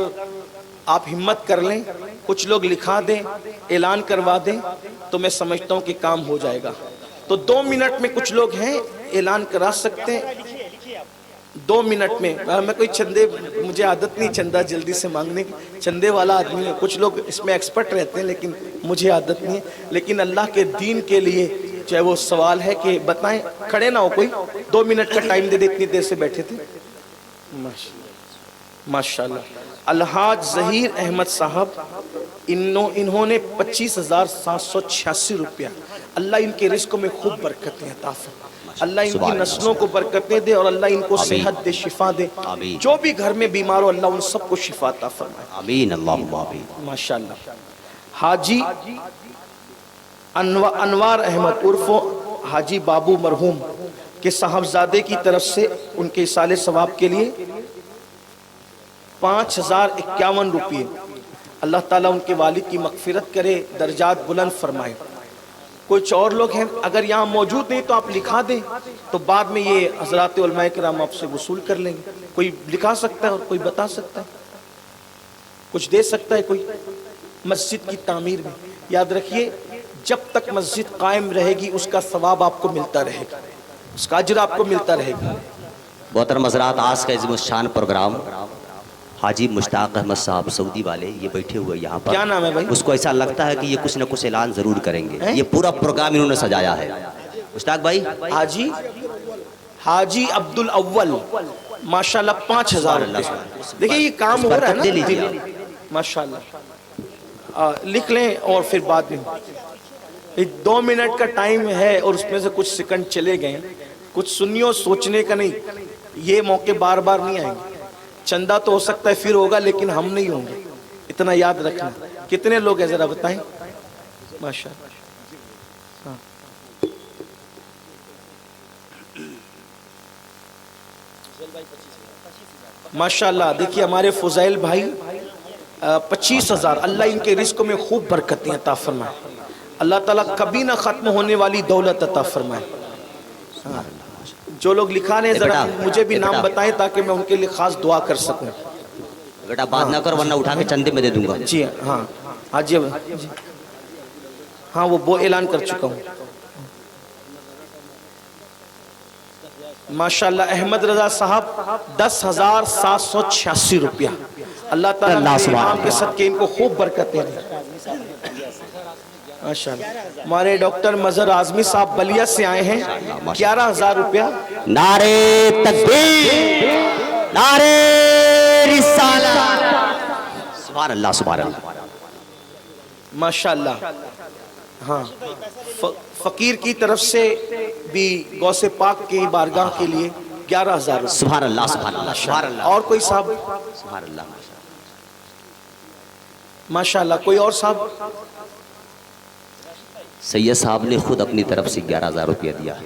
آپ ہمت کر لیں، کچھ لوگ لکھا دیں، اعلان کروا دیں تو میں سمجھتا ہوں کہ کام ہو جائے گا۔ تو 2 منٹ میں کچھ لوگ ہیں اعلان کرا سکتے ہیں، 2 منٹ میں۔ میں کوئی چندے، مجھے عادت نہیں چندہ جلدی سے مانگنے کی، چندے والا آدمی ہے، کچھ لوگ اس میں ایکسپرٹ رہتے ہیں لیکن مجھے عادت نہیں ہے۔ لیکن اللہ کے دین کے لیے چاہے وہ سوال ہے کہ بتائیں، کھڑے نہ ہو کوئی، 2 منٹ کا ٹائم دے دے، اتنی دیر سے بیٹھے تھے۔ ماشاءاللہ۔ الحاج ظہیر احمد صاحب، انہوں نے 25,786 روپیہ۔ اللہ ان کے رزق میں خوب برکتیں عطا فرمائے، اللہ ان کی نسلوں کو برکتیں دے، اور اللہ ان کو صحت دے، شفا دے، جو بھی گھر میں بیمار ہو اللہ ان سب کو شفا عطا فرمائے، آمین اللہم آمین۔ ماشاءاللہ۔ حاجی انوار احمد عرف حاجی بابو مرحوم کے صاحبزادے کی طرف سے ان کے ایصال ثواب کے لیے 5,051 روپے۔ اللہ تعالیٰ ان کے والد کی مغفرت کرے، درجات بلند فرمائے۔ کچھ اور لوگ ہیں اگر یہاں موجود نہیں تو آپ لکھا دیں، تو بعد میں یہ حضرات علماء کرام آپ سے وصول کر لیں گے۔ کوئی لکھا سکتا ہے اور کوئی بتا سکتا ہے، کچھ دے سکتا ہے کوئی؟ مسجد کی تعمیر میں یاد رکھیے، جب تک مسجد قائم رہے گی اس کا ثواب آپ کو ملتا رہے گا، اس کا اجر آپ کو ملتا رہے گا۔ محترم حضرات، آج کا عظیم الشان پروگرام حاجی مشتاق احمد صاحب سعودی والے یہ بیٹھے ہوئے یہاں پر، کیا نام ہے بھائی؟ اس کو ایسا لگتا ہے کہ یہ کچھ نہ کچھ اعلان ضرور کریں گے، یہ پورا پروگرام انہوں نے سجایا ہے۔ مشتاق بھائی، حاجی عبد الاول، ماشاءاللہ 5,000 دیکھیں یہ کام ہو رہا ہے نا، ماشاءاللہ لکھ لیں، اور پھر بعد میں 2 منٹ کا ٹائم ہے اور اس میں سے کچھ سیکنڈ چلے گئے، کچھ سنیوں سوچنے کا نہیں، یہ موقع بار بار نہیں آئیں گے. چندہ تو ہو سکتا ہے پھر ہوگا لیکن ہم نہیں ہوں گے، اتنا یاد رکھنا. کتنے لوگ ہیں ذرا بتائیں؟ ماشاء اللہ. ماشاء اللہ. دیکھیے ہمارے فضائل بھائی 25,000. اللہ ان کے رزق میں خوب برکتیں عطا فرمائے. اللہ تعالیٰ کبھی نہ ختم ہونے والی دولت عطا فرمائے. جو لوگ لکھا رہے ہیں ذرا مجھے بھی نام بتائیں تاکہ میں ان کے لیے خاص دعا کر سکوں. بیٹا بات نہ کر ورنہ اٹھا کے چندے میں دے دوں گا. جی ہاں ہاں جی ہاں وہ اعلان کر چکا ہوں. ماشاءاللہ احمد رضا صاحب 10,786 روپیہ. اللہ تعالیٰ امام کے صدقے ان کو خوب برکتیں دیں. ماشاءاللہ. ہمارے ڈاکٹر مظہر اعظمی صاحب بلیا سے آئے ہیں 11,000 روپیہ. نعرے تکبیر، نعرے رسالت. سبحان اللہ سبحان اللہ. ماشاءاللہ. ہاں فقیر کی طرف سے بھی غوث پاک کی بارگاہ کے لیے 11,000 روپیہ. سبحان اللہ سبحان اللہ سبحان اللہ. اور کوئی صاحب؟ سبحان اللہ. ماشاءاللہ. کوئی اور صاحب؟ سید صاحب نے خود اپنی طرف سے 11,000 روپیہ دیا ہے.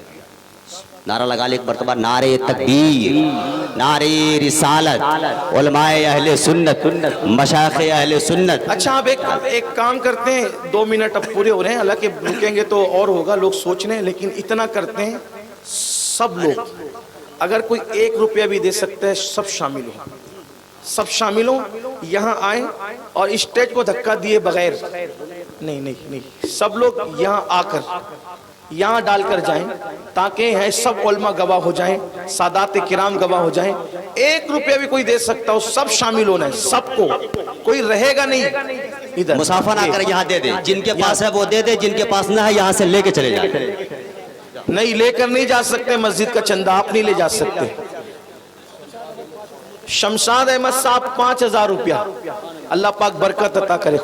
نعرہ لگا لے ایک مرتبہ، نعرے تکبیر، نعرے رسالت، علماء اہل سنت، مشایخ اہل سنت. اچھا آپ ایک کام کرتے ہیں، 2 منٹ اب پورے ہو رہے ہیں، حالانکہ رکیں گے تو اور ہوگا، لوگ سوچ رہے ہیں، لیکن اتنا کرتے ہیں سب لوگ اگر کوئی 1 روپیہ بھی دے سکتا ہے سب شامل ہوں، سب شامل ہوں، یہاں آئیں اور اسٹیج کو دھکا دیے بغیر نہیں سب لوگ یہاں آ کر یہاں ڈال کر جائیں تاکہ یہاں سب علماء گواہ ہو جائیں، سادات کرام گواہ ہو جائیں. 1 روپیہ بھی کوئی دے سکتا ہو، سب شامل ہونا ہے، سب کو، کوئی رہے گا نہیں. ادھر مسافہ نہ کر یہاں دے دے، جن کے پاس ہے وہ دے دے، جن کے پاس نہ ہے یہاں سے لے کے چلے جائیں. نہیں لے کر نہیں جا سکتے، مسجد کا چندہ آپ نہیں لے جا سکتے. شمشاد احمد صاحب 5,000 روپیہ. اللہ پاک برکت عطا کرے.